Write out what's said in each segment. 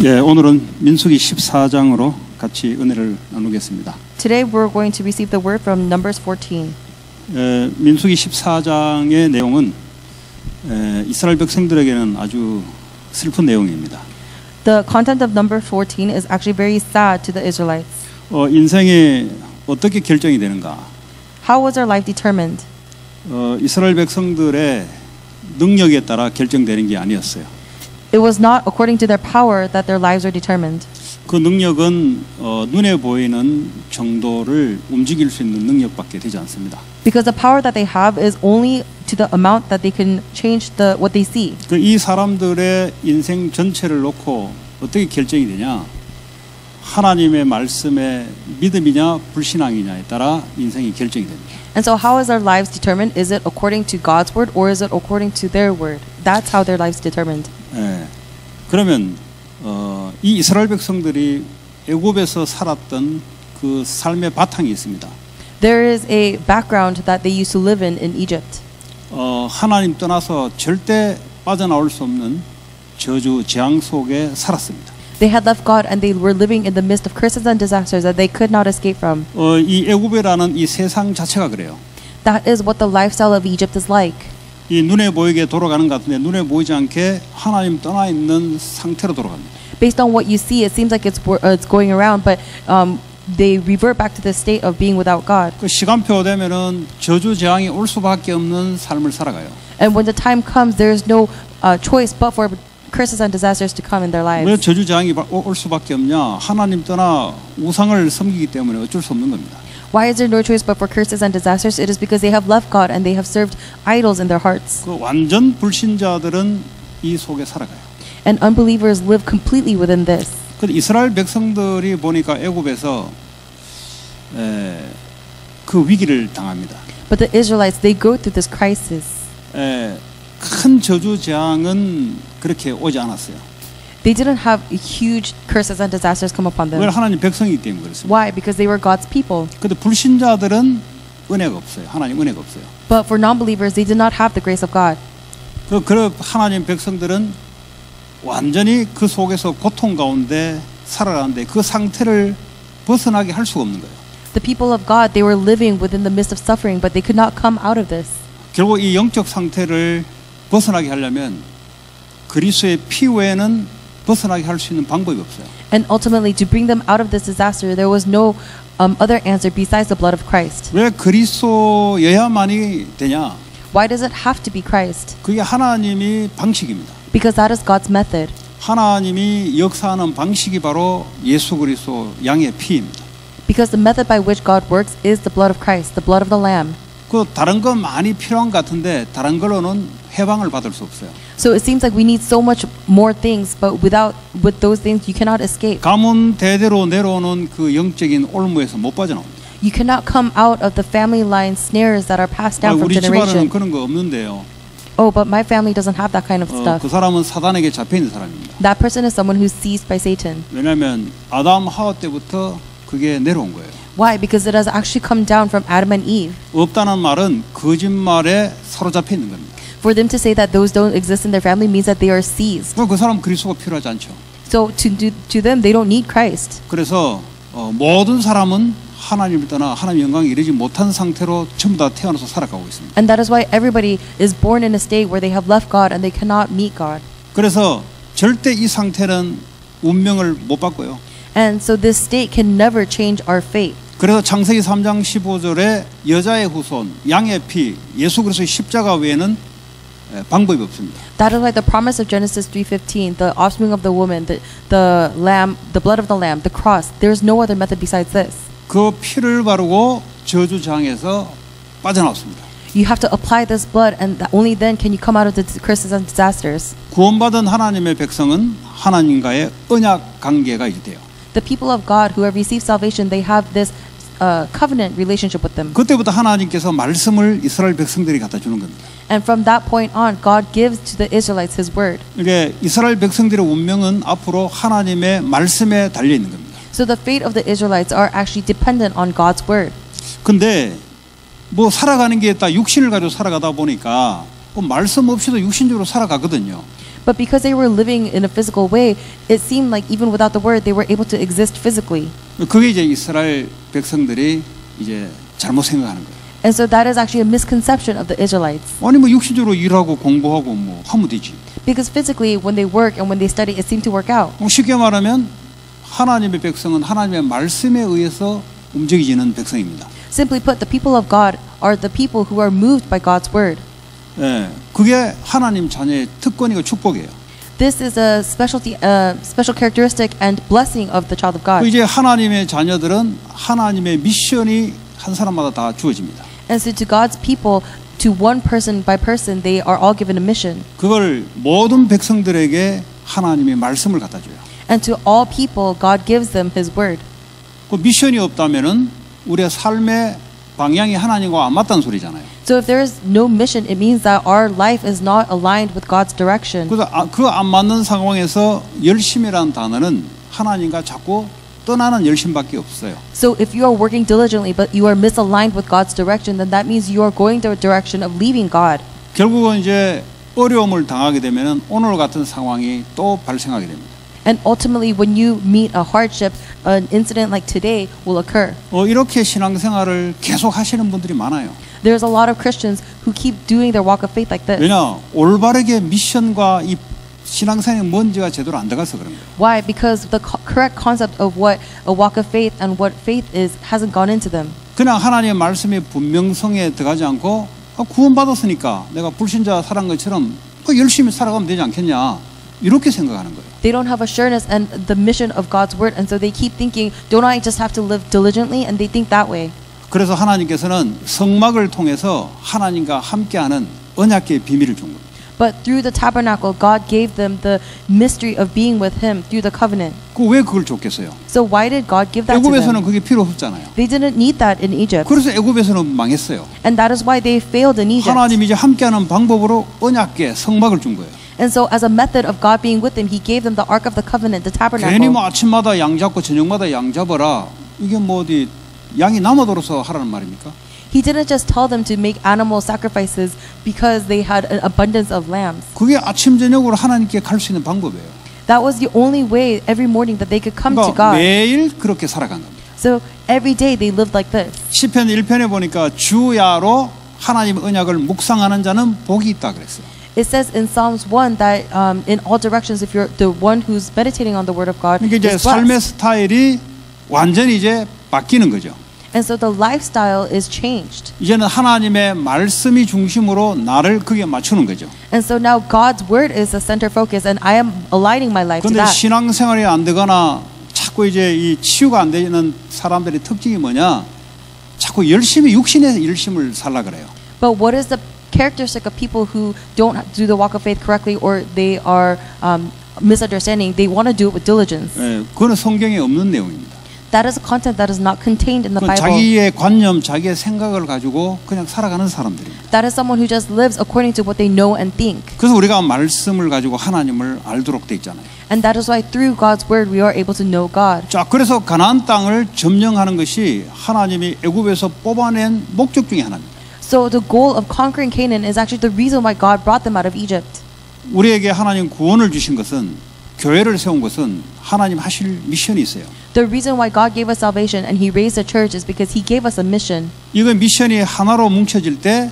예, 오늘은 민수기 14장으로 같이 은혜를 나누겠습니다. Today we're going to receive the word from Numbers 14. 민수기 14장의 내용은 이스라엘 백성들에게는 아주 슬픈 내용입니다. The content of Numbers 14 is actually very sad to the Israelites. 인생이 어떻게 결정이 되는가? How was their life determined? 이스라엘 백성들의 능력에 따라 결정되는 게 아니었어요. It was not according to their power that their lives are determined. 그 능력은 눈에 보이는 정도를 움직일 수 있는 능력밖에 되지 않습니다. Because the power that they have is only to the amount that they can change what they see. 이 사람들의 인생 전체를 놓고 어떻게 결정이 되냐? 하나님의 말씀에 믿음이냐 불신앙이냐에 따라 인생이 결정이 됩니다. And so how is their lives determined? Is it according to God's word or is it according to their word? That's how their lives determined. 예. 그러면 이 이스라엘 백성들이 애굽에서 살았던 그 삶의 바탕이 있습니다. There is a background that they used to live in Egypt. 하나님 떠나서 절대 빠져나올 수 없는 저주 재앙 속에 살았습니다. They had left God and they were living in the midst of curses and disasters that they could not escape from. 이 애굽이라는 이 세상 자체가 그래요. That is what the lifestyle of Egypt is like. 이 눈에 보이게 돌아가는 것 같은데 눈에 보이지 않게 하나님 떠나 있는 상태로 돌아갑니다. Based on what you see, it seems like it's going around, but they revert back to the state of being without God. 그 시간표 되면은 저주 재앙이 올 수밖에 없는 삶을 살아가요. And when the time comes, there is no choice but for curses and disasters to come in their lives. 왜 저주 재앙이 올 수밖에 없냐? 하나님 떠나 우상을 섬기기 때문에 어쩔 수 없는 겁니다. Why is there no choice but for curses and disasters? It is because they have left God and they have served idols in their hearts. 그 완전 불신자들은 이 속에 살아가요. And unbelievers live completely within this. 근데 이스라엘 백성들이 보니까 애굽에서 그 위기를 당합니다. But the Israelites, they go through this crisis. 큰 저주 재앙은 그렇게 오지 않았어요. They didn't have huge curses and disasters come upon them. 왜 하나님 백성이기 때문에 그렇습니다. Why? Because they were God's people. 근데 불신자들은 은혜가 없어요. 하나님 은혜가 없어요. But for non-believers, they did not have the grace of God. 그 하나님 백성들은 완전히 그 속에서 고통 가운데 살아가는데 그 상태를 벗어나게 할 수가 없는 거예요. The people of God, they were living within the midst of suffering, but they could not come out of this. 결국 이 영적 상태를 벗어나게 하려면 그리스도의 피 외에는 벗어나게 할 수 있는 방법이 없어요. And ultimately, to bring them out of this disaster, there was no other answer besides the blood of Christ. 왜 그리스도여야만이 되냐? Why does it have to be Christ? 그게 하나님이 방식입니다. Because that is God's method. 하나님이 역사하는 방식이 바로 예수 그리스도 양의 피입니다. Because the method by which God works is the blood of Christ, the blood of the Lamb. 그 다른 건 많이 필요한 것 같은데 다른 걸로는 해방을 받을 수 없어요. So it seems like we need so much more things, but with those things you cannot escape. 가문 대대로 내려오는 그 영적인 올무에서 못 빠져나옵니다. You cannot come out of the family line snares that are passed down from 우리 집안에는 generation. 그런 거 없는데요. Oh, but my family doesn't have that kind of stuff. 그 사람은 사단에게 잡혀 있는 사람입니다. That person is someone who's seized by Satan. 왜냐하면 아담 하와 때부터 그게 내려온 거예요. Why? Because it has actually come down from Adam and Eve. 없다는 말은 거짓말에 사로잡혀 있는 겁니다. For them to say that those don't exist in their family means that they are seized. 그 사람 그리스도가 필요하지 않죠. So to them, they don't need Christ. 그래서 모든 사람은 하나님을 떠나 하나님의 영광에 이르지 못한 상태로 전부 다 태어나서 살아가고 있습니다. And that is why everybody is born in a state where they have left God and they cannot meet God. 그래서 절대 이 상태는 운명을 못 바꿔요. And so this state can never change our fate. 그래서 창세기 3장 15절에 여자의 후손, 양의 피, 예수 그리스도의 십자가 외에는 방법이 없습니다. That is why the promise of Genesis 3:15, the offspring of the woman, the lamb, the blood of the lamb, the cross, there is no other method besides this. 그 피를 바르고 저주 장에서 빠져나왔습니다. You have to apply this blood, and only then can you come out of the curses and disasters. 구원받은 하나님의 백성은 하나님과의 언약 관계가 있대요. The people of God who have received salvation, they have this covenant relationship with them. 그때부터 하나님께서 말씀을 이스라엘 백성들이 갖다 주는 겁니다. And from that point on, God gives to the Israelites His word. 이게 이스라엘 백성들의 운명은 앞으로 하나님의 말씀에 달려 있는 겁니다. So the fate of the Israelites are actually dependent on God's word. 근데 뭐 살아가는 게 다 육신을 가지고 살아가다 보니까 말씀 없이도 육신적으로 살아가거든요. But because they were living in a physical way, it seemed like even without the word, they were able to exist physically. 그게 이제 이스라엘 백성들이 이제 잘못 생각하는 거예요. And so that is actually a misconception of the Israelites. 아니 뭐 육신적으로 일하고 공부하고 뭐 하면 되지. Because physically, when they work and when they study, it seemed to work out. 쉽게 말하면 하나님의 백성은 하나님의 말씀에 의해서 움직이지는 백성입니다. Simply put, the people of God are the people who are moved by God's word. 예, 그게 하나님 자녀의 특권이고 축복이에요. This is a special characteristic and blessing of the child of God. 이제 하나님의 자녀들은 하나님의 미션이 한 사람마다 다 주어집니다. And so to God's people, to one person by person, they are all given a mission. 그걸 모든 백성들에게 하나님의 말씀을 갖다 줘요. And to all people, God gives them His word. 그 미션이 없다면은 우리의 삶의 방향이 하나님과 안 맞다는 소리잖아요. So if there is no mission, it means that our life is not aligned with God's direction. 그래서 그 안 맞는 상황에서 열심이라는 단어는 하나님과 자꾸 떠나는 열심밖에 없어요. So if you are working diligently but you are misaligned with God's direction, then that means you are going the direction of leaving God. 결국은 이제 어려움을 당하게 되면은 오늘 같은 상황이 또 발생하게 됩니다. And ultimately, when you meet a hardship, an incident like today will occur. 이렇게 신앙생활을 계속 하시는 분들이 많아요. There's a lot of Christians who keep doing their walk of faith like this. 왜냐? 올바르게 미션과 이 신앙생활이 뭔지가 제대로 안 들어가서 그런 거예요. Why? Because the correct concept of what a walk of faith and what faith is hasn't gone into them. 그냥 하나님의 말씀의 분명성에 들어가지 않고 구원받았으니까 내가 불신자 살아간 것처럼 열심히 살아가면 되지 않겠냐 이렇게 생각하는 거예요. They don't have assurance and the mission of God's word, and so they keep thinking, don't I just have to live diligently? And they think that way. 그래서 하나님께서는 성막을 통해서 하나님과 함께하는 언약궤의 비밀을 준 겁니다. But through the tabernacle, God gave them the mystery of being with Him through the covenant. 왜 그걸 줬겠어요? So why did God give that to 애굽에서는 them? 그게 필요 없잖아요. They didn't need that in Egypt. 그래서 애굽에서는 망했어요. And that is why they failed in Egypt. 하나님이 이제 함께하는 방법으로 언약궤 성막을 준 거예요. And so as a method of God being with them, He gave them the Ark of the Covenant, the 괜히 뭐 tabernacle. 아침마다 양 잡고 저녁마다 양 잡아라. 이게 뭐 어디 양이 남아돌아서 하라는 말입니까? He didn't just tell them to make animal sacrifices because they had an abundance of lambs. 그게 아침 저녁으로 하나님께 갈 수 있는 방법이에요. That was the only way every morning that they could come to 그러니까 God. 매일 그렇게 살아간 겁니다. So every day they lived like this. 시편 1편에 보니까 주야로 하나님의 언약을 묵상하는 자는 복이 있다 그랬어요. It says in Psalms 1 that in all directions, if you're the one who's meditating on the Word of God, 그러니까 이제 is 삶의 blessed. 스타일이 완전히 이제 바뀌는 거죠. And so the lifestyle is changed. 이제는 하나님의 말씀이 중심으로 나를 거기에 맞추는 거죠. And so now God's Word is the center focus, and I am aligning my life to 그런데 that. 신앙생활이 안 되거나 자꾸 이제 이 치유가 안 되는 사람들의 특징이 뭐냐? 자꾸 열심히 육신의 열심을 살라 그래요. But what is the characteristic of people who don't do the walk of faith correctly, or they are misunderstanding? They want to do it with diligence. 예, 그거는 성경에 없는 내용입니다. That is a content that is not contained in the 그건 Bible. 자기의 관념, 자기의 생각을 가지고 그냥 살아가는 사람들입니다. That is someone who just lives according to what they know and think. 그래서 우리가 말씀을 가지고 하나님을 알도록 돼 있잖아요. And that is why through God's Word we are able to know God. 자, 그래서 가나안 땅을 점령하는 것이 하나님이 애굽에서 뽑아낸 목적 중에 하나입니다. So the goal of conquering Canaan is actually the reason why God brought them out of Egypt. 우리에게 하나님 구원을 주신 것은 교회를 세운 것은 하나님 하실 미션이 있어요. The reason why God gave us salvation and He raised a church is because He gave us a mission. 이거 미션이 하나로 뭉쳐질 때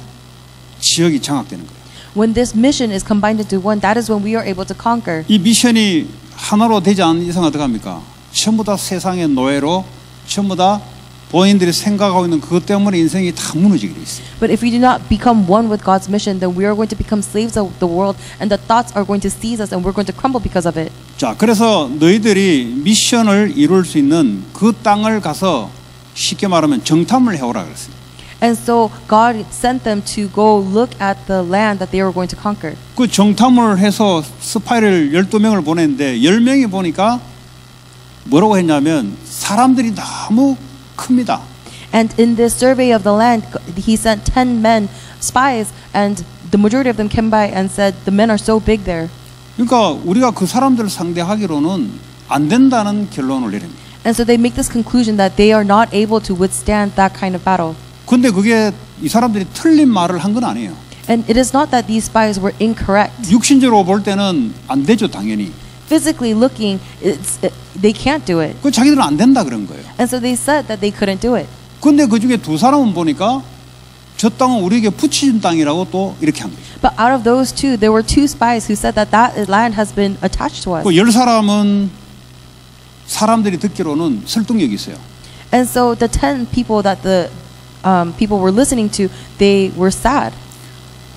지역이 장악되는 거예요. When this mission is combined into one, that is when we are able to conquer. 이 미션이 하나로 되지 않는 이상 어떡합니까? 전부 다 세상의 노예로 전부 다 본인들이 생각하고 있는 그것 때문에 인생이 다 무너지게 돼 있어요. But if we do not become one with God's mission, then we are going to become slaves of the world, and the thoughts are going to seize us, and we're going to crumble because of it. 자, 그래서 너희들이 미션을 이룰 수 있는 그 땅을 가서 쉽게 말하면 정탐을 해오라 그랬어요. And so God sent them to go look at the land that they were going to conquer. 그 정탐을 해서 스파이를 12명을 보냈는데 10명이 보니까 뭐라고 했냐면 사람들이 너무 큽니다. And in this survey of the land, He sent 10 men, spies, and the majority of them came by and said, the men are so big there. 그러니까 우리가 그 사람들을 상대하기로는 안 된다는 결론을 내립니다. And so they make this conclusion that they are not able to withstand that kind of battle. 근데 그게 이 사람들이 틀린 말을 한 건 아니에요. And it is not that these spies were incorrect. 육신적으로 볼 때는 안 되죠, 당연히. Physically looking, they can't do it. 그 자기들은 안 된다 그런 거예요. And so they said that they couldn't do it. 근데 그 중에 두 사람은 보니까 저 땅은 우리에게 붙이신 땅이라고 또 이렇게 한 거죠. But out of those two, there were two spies who said that that land has been attached to us. 그 10사람은 사람들이 듣기로는 설득력이 있어요. And so the 10 people that the people were listening to, they were sad.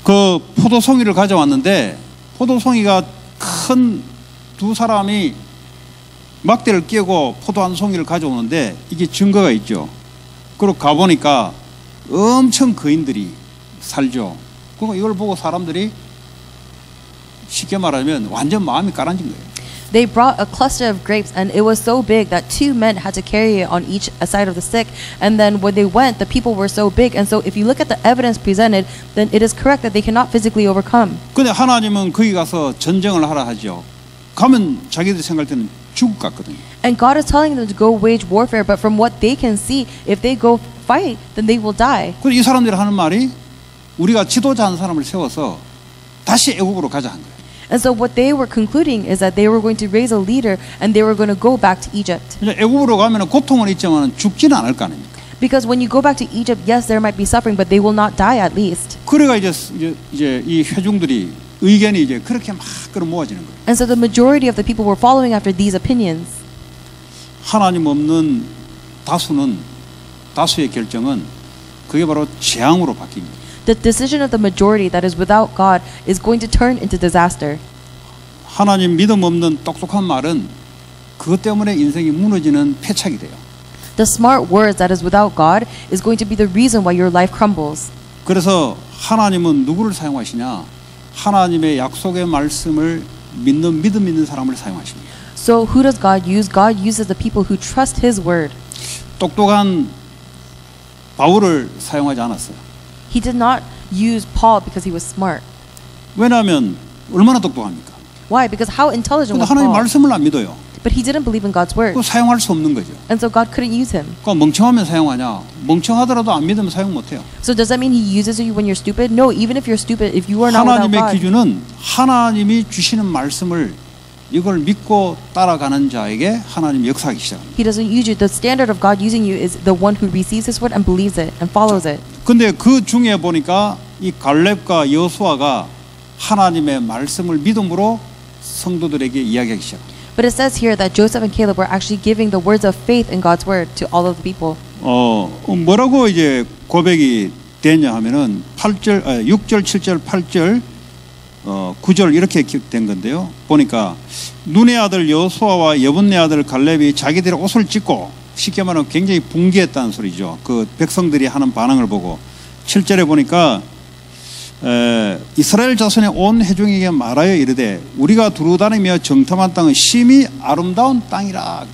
그 포도송이를 가져왔는데 포도송이가 큰 두 사람이 막대를 끼고 포도 한 송이를 가져오는데 이게 증거가 있죠. 그리고 가보니까 엄청 거인들이 살죠. 그리고 이걸 보고 사람들이 쉽게 말하면 완전 마음이 가라앉은 거예요. They brought a cluster of grapes, and it was so big that 2 men had to carry it on each side of the stick. And then when they went, the people were so big. And so if you look at the evidence presented, then it is correct that they cannot physically overcome. 근데 하나님은 거기 가서 전쟁을 하라 하죠. 가면 자기들 생각할 때는 죽을 것 같거든요. And God is telling them to go wage warfare, but from what they can see, if they go fight, then they will die. 그래서 이 사람들이 하는 말이 우리가 지도자 한 사람을 세워서 다시 애국으로 가자 한 거예요. And so what they were concluding is that they were going to raise a leader and they were going to go back to Egypt. 이제 애국으로 가면 고통은 있지만 죽지는 않을 거 아닙니까? Because when you go back to Egypt, yes, there might be suffering, but they will not die at least. 그래가 이제 이 회중들이 의견이 이제 그렇게 막 끌어모아지는 거예요. And so the majority of the people were following after these opinions. 하나님 없는 다수의 결정은 그게 바로 재앙으로 바뀝니다. The decision of the majority that is without God is going to turn into disaster. 하나님 믿음 없는 똑똑한 말은 그것 때문에 인생이 무너지는 패착이 돼요. The smart words that is without God is going to be the reason why your life crumbles. 그래서 하나님은 누구를 사용하시냐? 하나님의 약속의 말씀을 믿는 믿음 있는 사람을 사용하십니다. So who does God use? God uses the people who trust His word. 똑똑한 바울을 사용하지 않았어요. He did not use Paul because he was smart. 왜냐하면 얼마나 똑똑합니까? Why? Because how intelligent 근데 was 하나님 Paul? 말씀을 안 믿어요. But he didn't believe in God's word. 그 사용할 수 없는 거죠. And so God couldn't use him. 그러니까 멍청하면 사용하냐? 멍청하더라도 안 믿으면 사용 못해요. So does that mean he uses you when you're stupid? No, even if you're stupid, if you are not without 하나님의 God. 기준은 하나님이 주시는 말씀을 이걸 믿고 따라가는 자에게 하나님 역사하기 시작합니다. He doesn't use you. The standard of God using you is the one who receives His word and believes it and follows it. 근데 그 중에 보니까 이 갈렙과 여호수아가 하나님의 말씀을 믿음으로 성도들에게 이야기하기 시작합니다. But it says here that Joseph and Caleb were actually giving the words of faith in God's word to all of the people. 뭐라고 이제 고백이 되냐 하면은 6절, 7절, 8절, 9절 이렇게 된 건데요. 보니까 눈의 아들 여호수아와 여분네 아들 갈렙이 자기들의 옷을 찢고 쉽게 말하면 굉장히 붕괴했다는 소리죠. 그 백성들이 하는 반응을 보고 7절에 보니까 이스라엘 자손의 온 회중에게 말하여 이르되 우리가 두루다니며 정탐한 땅은 심히 아름다운 땅이라.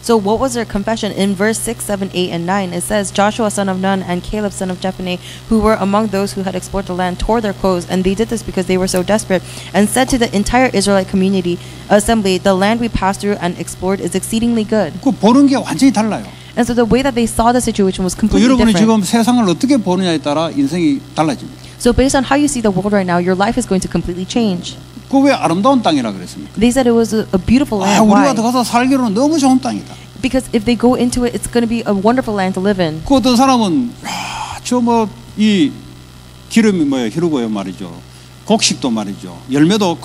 So what was their confession? In verse 6, 7, 8, and 9, it says, Joshua son of Nun and Caleb son of Jephunneh, who were among those who had explored the land, tore their clothes, and they did this because they were so desperate, and said to the entire Israelite community, assembly, the land we passed through and explored is exceedingly good. 그 보는 게 완전히 달라요. And so the way that they saw the situation was 그 completely 여러분이 different. 지금 세상을 어떻게 보느냐에 따라 인생이 달라집니다. So based on how you see the world right now, your life is going to completely change. 그 왜 아름다운 땅이라 그랬습니까? They said it was a beautiful 아, land. 우리가 Why? 들어가서 살기로는 너무 좋은 땅이다. Because if they go into it, it's going to be a wonderful land to live in. 그 어떤 사람은 저 뭐 이 기름이 흐르고요 말이죠. 곡식도 말이죠. 열매도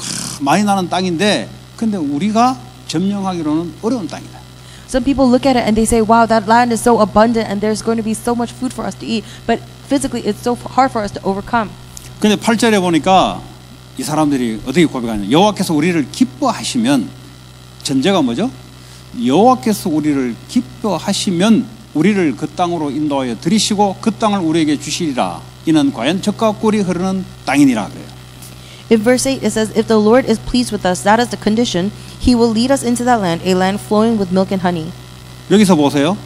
많이 나는 땅인데 근데 우리가 점령하기로는 어려운 땅이다. Some people look at it and they say, wow, that land is so abundant and there's going to be so much food for us to eat. But physically, it's so hard for us to overcome. 근데 8절에 보니까 이 사람들이 어떻게 고백하냐. 여호와께서 우리를 기뻐하시면 전제가 뭐죠? 여호와께서 우리를 기뻐하시면 우리를 그 땅으로 인도하여 들이시고 그 땅을 우리에게 주시리라. 이는 과연 젖과 꿀이 흐르는 땅이니라 그래요. In verse 8, it says, if the Lord is pleased with us, that is the condition, He will lead us into that land, a land flowing with milk and honey. 여기서 보세요.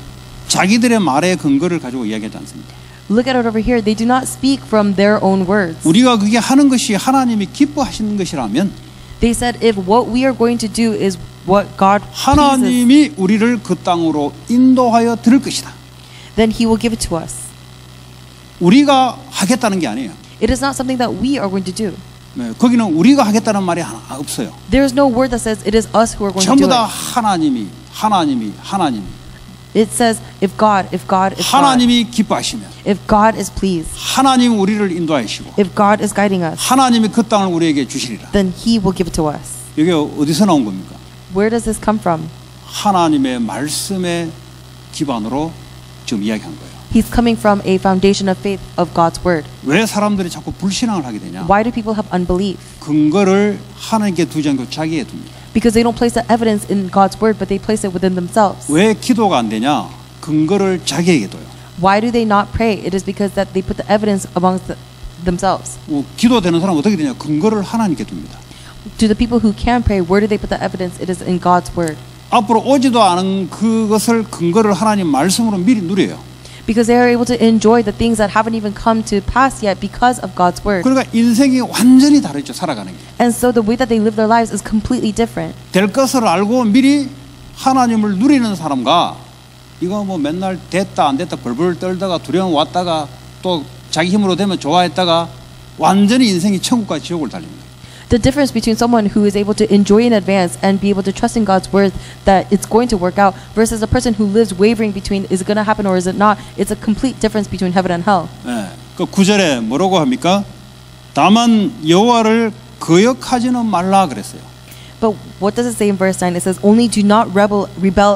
자기들의 말의 근거를 가지고 이야기하지 않습니다. Look at it over here. They do not speak from their own words. 우리가 그게 하는 것이 하나님이 기뻐하시는 것이라면 They said, if what we are going to do is what God pleases, 하나님이 우리를 그 땅으로 인도하여 들을 것이다. then He will give it to us. 우리가 하겠다는 게 아니에요. It is not something that we are going to do. 네, 거기는 우리가 하겠다는 말이 하나 없어요. There is no word that says it is us who are going to 전부 do 다 it. 하나님이 It says if God, 하나님이 기뻐하시면 if God is pleased, 하나님 우리를 인도하시고 if God is guiding us, 하나님이 그 땅을 우리에게 주시리라. then He will give it to us. 이게 어디서 나온 겁니까? Where does this come from? 하나님의 말씀의 기반으로 지금 이야기한 거예요. He's coming from a foundation of faith of God's word. 왜 사람들이 자꾸 불신앙을 하게 되냐? Why do people have unbelief? 근거를 하나님께 두지 않고 자기에 둡니다. Because they don't place the evidence in God's word, but they place it within themselves. 왜 기도가 안 되냐? 근거를 자기에게 둬요. Why do they not pray? It is because that they put the evidence amongst themselves. 기도되는 사람은 어떻게 되냐? 근거를 하나님께 둡니다. To the people who can pray, where do they put the evidence? It is in God's word. 앞으로 오지도 않은 그것을 근거를 하나님 말씀으로 미리 누려요. Because they are able to enjoy the things that haven't even come to pass yet because of God's word. 그러니까 인생이 완전히 다르죠. 살아가는 게. And so the way that they live their lives is completely different. 될 것을 알고 미리 하나님을 누리는 사람과 이거 뭐 맨날 됐다 안 됐다 벌벌 떨다가 두려움 왔다가 또 자기 힘으로 되면 좋아했다가 완전히 인생이 천국과 지옥을 달립니다. The difference between someone who is able to enjoy in advance and be able to trust in God's word that it's going to work out versus a person who lives wavering between is it going to happen or is it not, it's a complete difference between heaven and hell. 네, 그 9절에 뭐라고 합니까? 다만 여호와를 거역하지는 말라 그랬어요. But what does it say in verse 9? It says, only do not rebel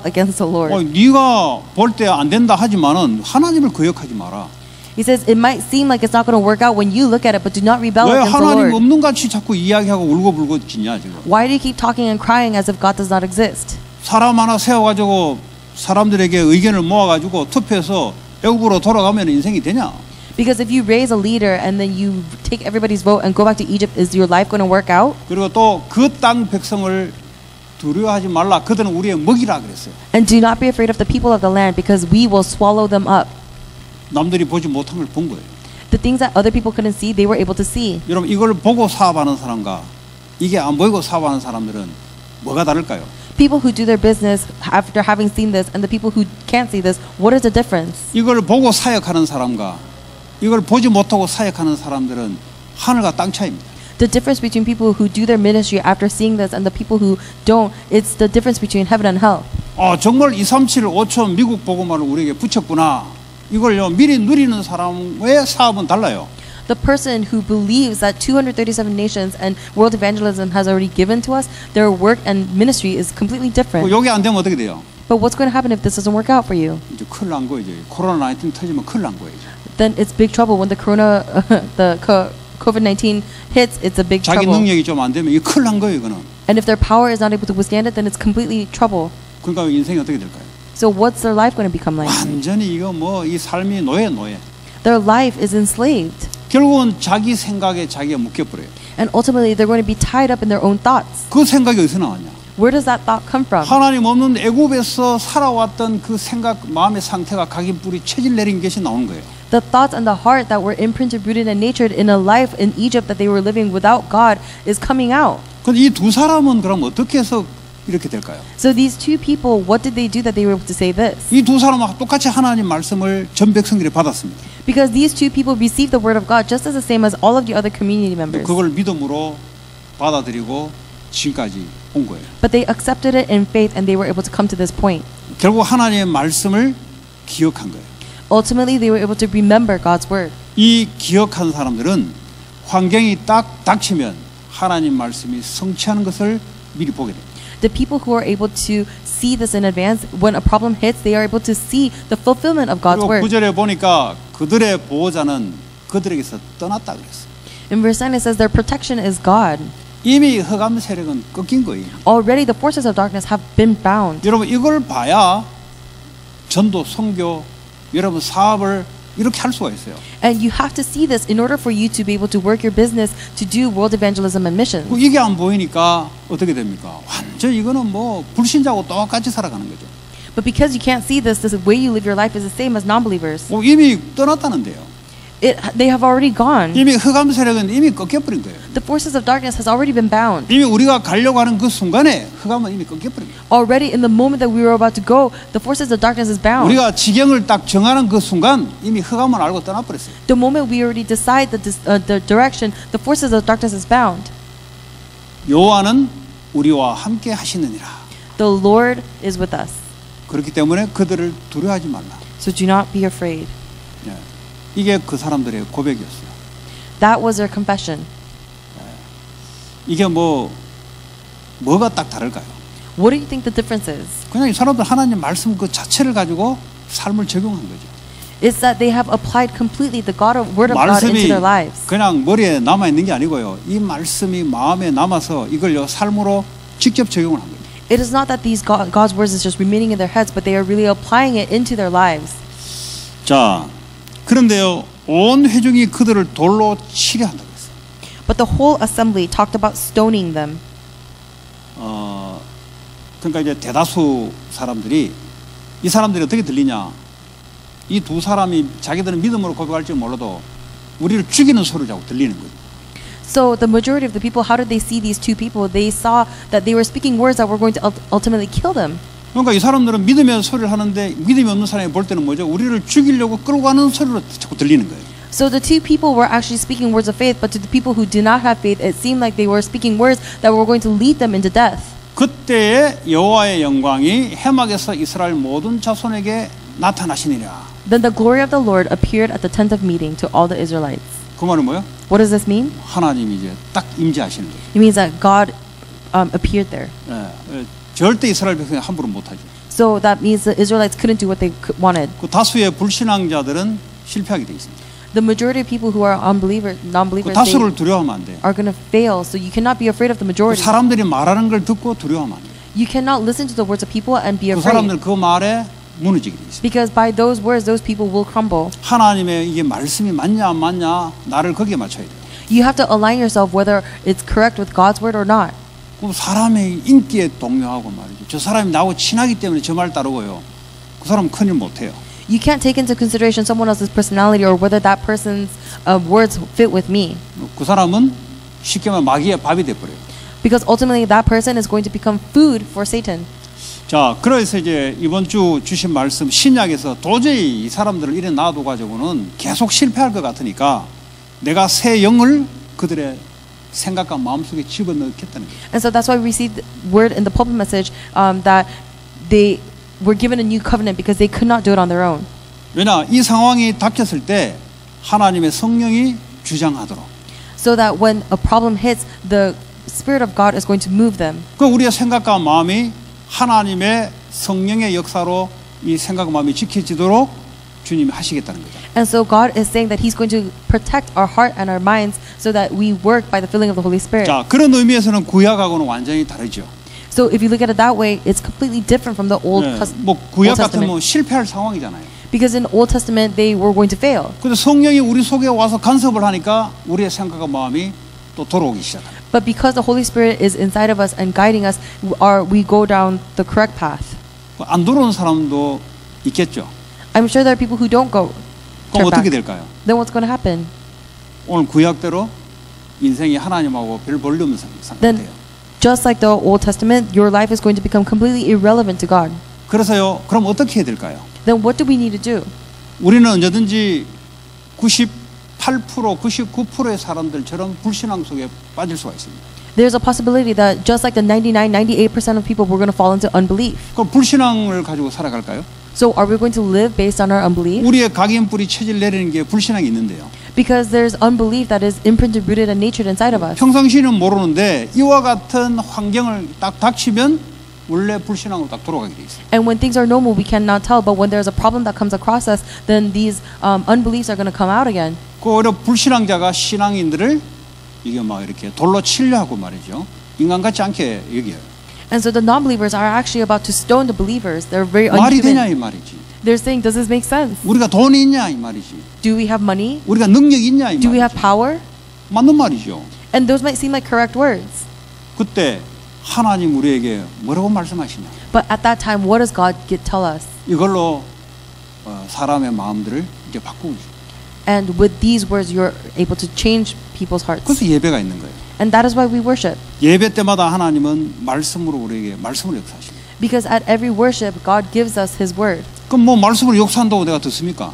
against the Lord. 네가 볼 때 안 된다 하지만은 하나님을 거역하지 마라. He says, it might seem like it's not going to work out when you look at it, but do not rebel 왜 against the 하나님 Lord. 없는 같이 자꾸 이야기하고 울고불고 지냐 지금? Why do you keep talking and crying as if God does not exist? 사람 하나 세워가지고 사람들에게 의견을 모아가지고 투표해서 애국으로 돌아가면 인생이 되냐? Because if you raise a leader and then you take everybody's vote and go back to Egypt, is your life going to work out? 그리고 또 그 땅 백성을 두려워하지 말라. 그들은 우리의 먹이라 그랬어요. And do not be afraid of the people of the land, because we will swallow them up. 남들이 보지 못한 걸 본 거예요. The things that other people couldn't see, they were able to see. 여러분 이걸 보고 사업하는 사람과 이게 안 보이고 사업하는 사람들은 뭐가 다를까요? People who do their business after having seen this and the people who can't see this, what is the difference? 이걸 보고 사역하는 사람과 이걸 보지 못하고 사역하는 사람들은 하늘과 땅 차이입니다. The difference between people who do their ministry after seeing this and the people who don't, it's the difference between heaven and hell. 정말 237 5천 미국 복음화를 우리에게 붙였구나. 이걸요 미리 누리는 사람의 사업은 달라요. The person who believes that 237 nations and world evangelism has already given to us, their work and ministry is completely different. 여기 안 되면 어떻게 돼요? But what's going to happen if this doesn't work out for you? 이제 큰일 난 거예요. 코로나 19 터지면 큰일 난 거예요. Then it's big trouble when the COVID-19 hits. It's a big 자기 trouble. 능력이 좀 안 되면 이 큰일 난 거예요. 이거는. And if their power is not able to withstand it, then it's completely trouble. 그러니까 인생이 어떻게 될까요? So what's their life going to become like? 완전히 이거 뭐 이 삶이 노예. Their life is enslaved. 결국은 자기 생각에 자기가 묶여버려요. And ultimately, they're going to be tied up in their own thoughts. 그 생각이 어디서 나왔냐? Where does that thought come from? 하나님 없는 애굽에서 살아왔던 그 생각, 마음의 상태가 각인 뿌리 체질 내린 것이 나오는 거예요. The thoughts and the heart that were imprinted, rooted, and natured in a life in Egypt that they were living without God is coming out. 근데 이 두 사람은 그럼 어떻게 해서 이렇게 될까요? So these two people, what did they do that they were able to say this? 이 두 사람은 똑같이 하나님 말씀을 전 백성들이 받았습니다. Because these two people received the word of God just as the same as all of the other community members. 그걸 믿음으로 받아들이고 지금까지 온 거예요. But they accepted it in faith and they were able to come to this point. 결국 하나님의 말씀을 기억한 거예요. Ultimately, they were able to remember God's word. 이 기억한 사람들은 환경이 딱 닥치면 하나님 말씀이 성취하는 것을 미리 보게 돼요. The people who are able to see this in advance, when a problem hits, they are able to see the fulfillment of God's 그리고 word. 9절에 보니까 그들의 보호자는 그들에게서 떠났다 그랬어요. In verse 9 it says their protection is God. 이미 흑암 세력은 꺾인 거예요. Already the forces of darkness have been bound. 여러분 이걸 봐야 전도, 선교, 여러분 사업을 이렇게 할 수가 있어요. And you have to see this in order for you to be able to work your business to do world evangelism and missions. 이게 안 보이니까 어떻게 됩니까? 완전 이거는 뭐 불신자하고 똑같이 살아가는 거죠. But because you can't see this, the way you live your life is the same as non-believers. 이미 떠났다는데요. They have already gone. 이미 흑암 세력은 이미 꺾여버린 거예요. The forces of darkness has already been bound. 이미 우리가 가려고 하는 그 순간에 흑암은 이미 꺾여버린 거예요. Already in the moment that we were about to go, the forces of darkness is bound. 우리가 지경을 딱 정하는 그 순간 이미 흑암은 알고 떠나버렸어요. The moment we already decide the direction, the forces of darkness is bound. 여호와는 우리와 함께 하시느니라. The Lord is with us. 그렇기 때문에 그들을 두려워하지 말라. So do not be afraid. 예. 이게 그 사람들의 고백이었어요. That was their confession. 이게 뭐가 딱 다를까요? What do you think the difference is? 그냥 이 사람들 하나님 말씀 그 자체를 가지고 삶을 적용한 거죠. It's that they have applied completely the word of God into 말씀이 their lives. 그냥 머리에 남아 있는 게 아니고요. 이 말씀이 마음에 남아서 이걸요 삶으로 직접 적용을 한 거예요. It is not that these God's words is just remaining in their heads, but they are really applying it into their lives. 자, 그런데요 온 회중이 그들을 돌로 치려 한다고 했어요. But the whole assembly talked about stoning them. 그러니까 이제 대다수 사람들이 이 사람들이 어떻게 들리냐? 이 두 사람이 자기들은 믿음으로 고백할지 몰라도 우리를 죽이는 소리를 자꾸 들리는 거예요. So the majority of the people, how did they see these two people? They saw that they were speaking words that were going to ultimately kill them. 그러니까 이 사람들은 믿음의 소리를 하는데 믿음이 없는 사람이 볼 때는 뭐죠? 우리를 죽이려고 끌고 가는 소리로 자꾸 들리는 거예요. So the two people were actually speaking words of faith, but to the people who did not have faith, it seemed like they were speaking words that were going to lead them into death. 그때에 여호와의 영광이 해막에서 이스라엘 모든 자손에게 나타나시니라. Then the glory of the Lord appeared at the tent of meeting to all the Israelites. 그 말은 뭐예요? What does this mean? 하나님이 이제 딱 임재하시는 거예요. It means that God appeared there. 절대 이스라엘 백성이 함부로 못하죠. So that means the Israelites couldn't do what they wanted. 그 다수의 불신앙자들은 실패하게 돼 있습니다. The majority of people who are 그 non-believers, 다수를 they 두려워하면 안 돼요. are going to fail. So you cannot be afraid of the majority. 사람들이 말하는 걸 듣고 두려워하면 안 돼요. You cannot listen to the words of people and be 그 afraid. 사람들 그 말에 무너지게 돼 있어요. Because by those words, those people will crumble. 하나님의 이게 말씀이 맞냐 안 맞냐 나를 거기에 맞춰야 돼요. You have to align yourself whether it's correct with God's word or not. 그럼 사람의 인기에 동요하고 말이죠. 저 사람이 나하고 친하기 때문에 저 말 따르고요. 그 사람은 큰일 못해요. You can't take into consideration someone else's personality or whether that person's words fit with me. 그 사람은 쉽게 말하면 마귀의 밥이 돼버려요. Because ultimately that person is going to become food for Satan. 자, 그래서 이제 이번 주 주신 말씀 신약에서 도저히 이 사람들을 이래 놔둬 가지고는 계속 실패할 것 같으니까 내가 새 영을 그들의 생각과 마음속에 집어넣겠다는 거예요. And so that's why we received word in the pulpit message that they were given a new covenant because they could not do it on their own. 왜냐, 이 상황이 닥쳤을 때 하나님의 성령이 주장하도록. So that when a problem hits, the Spirit of God is going to move them. 그 우리의 생각과 마음이 하나님의 성령의 역사로 이 생각과 마음이 지켜지도록 주님이 하시겠다는 거죠. And so God is saying that He's going to protect our heart and our minds so that we work by the filling of the Holy Spirit. 자, 그런 의미에서는 구약하고는 완전히 다르죠. So if you look at it that way, it's completely different from the Old 뭐 구약 Old 같으면 Testament. 실패할 상황이잖아요. Because in Old Testament they were going to fail. 근데 성령이 우리 속에 와서 간섭을 하니까 우리의 생각과 마음이 또 돌아오기 시작합니다. But because the Holy Spirit is inside of us and guiding us, we go down the correct path. 안 들어오는 사람도 있겠죠. I'm sure there are people who don't go. 그럼 turn 어떻게 back. 될까요? Then what's going to happen? 오늘 구약대로 인생이 하나님하고 별 볼륨 Then, 상태예요. just like the Old Testament, your life is going to become completely irrelevant to God. 그래서요. 그럼 어떻게 해야 될까요? Then what do we need to do? 우리는 언제든지 98%, 99%의 사람들처럼 불신앙 속에 빠질 수가 있습니다. There's a possibility that just like the 99, 98% of people, we're going to fall into unbelief. 그럼 불신앙을 가지고 살아갈까요? So are we going to live based on our unbelief? 우리의 각인뿌리 체질 내리는 게 불신앙이 있는데요. Because there's unbelief that is imprinted, rooted, and natured inside of us. 평상시는 모르는데 이와 같은 환경을 딱 닥치면 원래 불신앙으로 딱 돌아가게 돼 있어요. And when things are normal, we cannot tell. But when there's a problem that comes across us, then these unbeliefs are going to come out again. 그 오히려 불신앙자가 신앙인들을 이게 막 이렇게 돌로 치려 하고 말이죠. 인간 같지 않게 여겨요. And so the non-believers are actually about to stone the believers. They're very 말이 되냐 unhuman. 이 말이지. They're saying, does this make sense? 우리가 돈이 있냐 이 말이지. Do we have money? 우리가 능력이 있냐 이 Do we have 말이지. power? 맞는 말이죠. And those might seem like correct words. 그때 하나님 우리에게 뭐라고 말씀하시냐. But at that time, what does God tell us? 이걸로 사람의 마음들을 이제 바꾸죠. And with these words, you're able to change people's hearts. 그래서 예배가 있는 거예요. And that is why we worship. 예배 때마다 하나님은 말씀으로 우리에게 말씀으로 역사하십니다. Because at every worship, God gives us His word. 그럼 뭐 말씀으로 역사한다고 내가 듣습니까?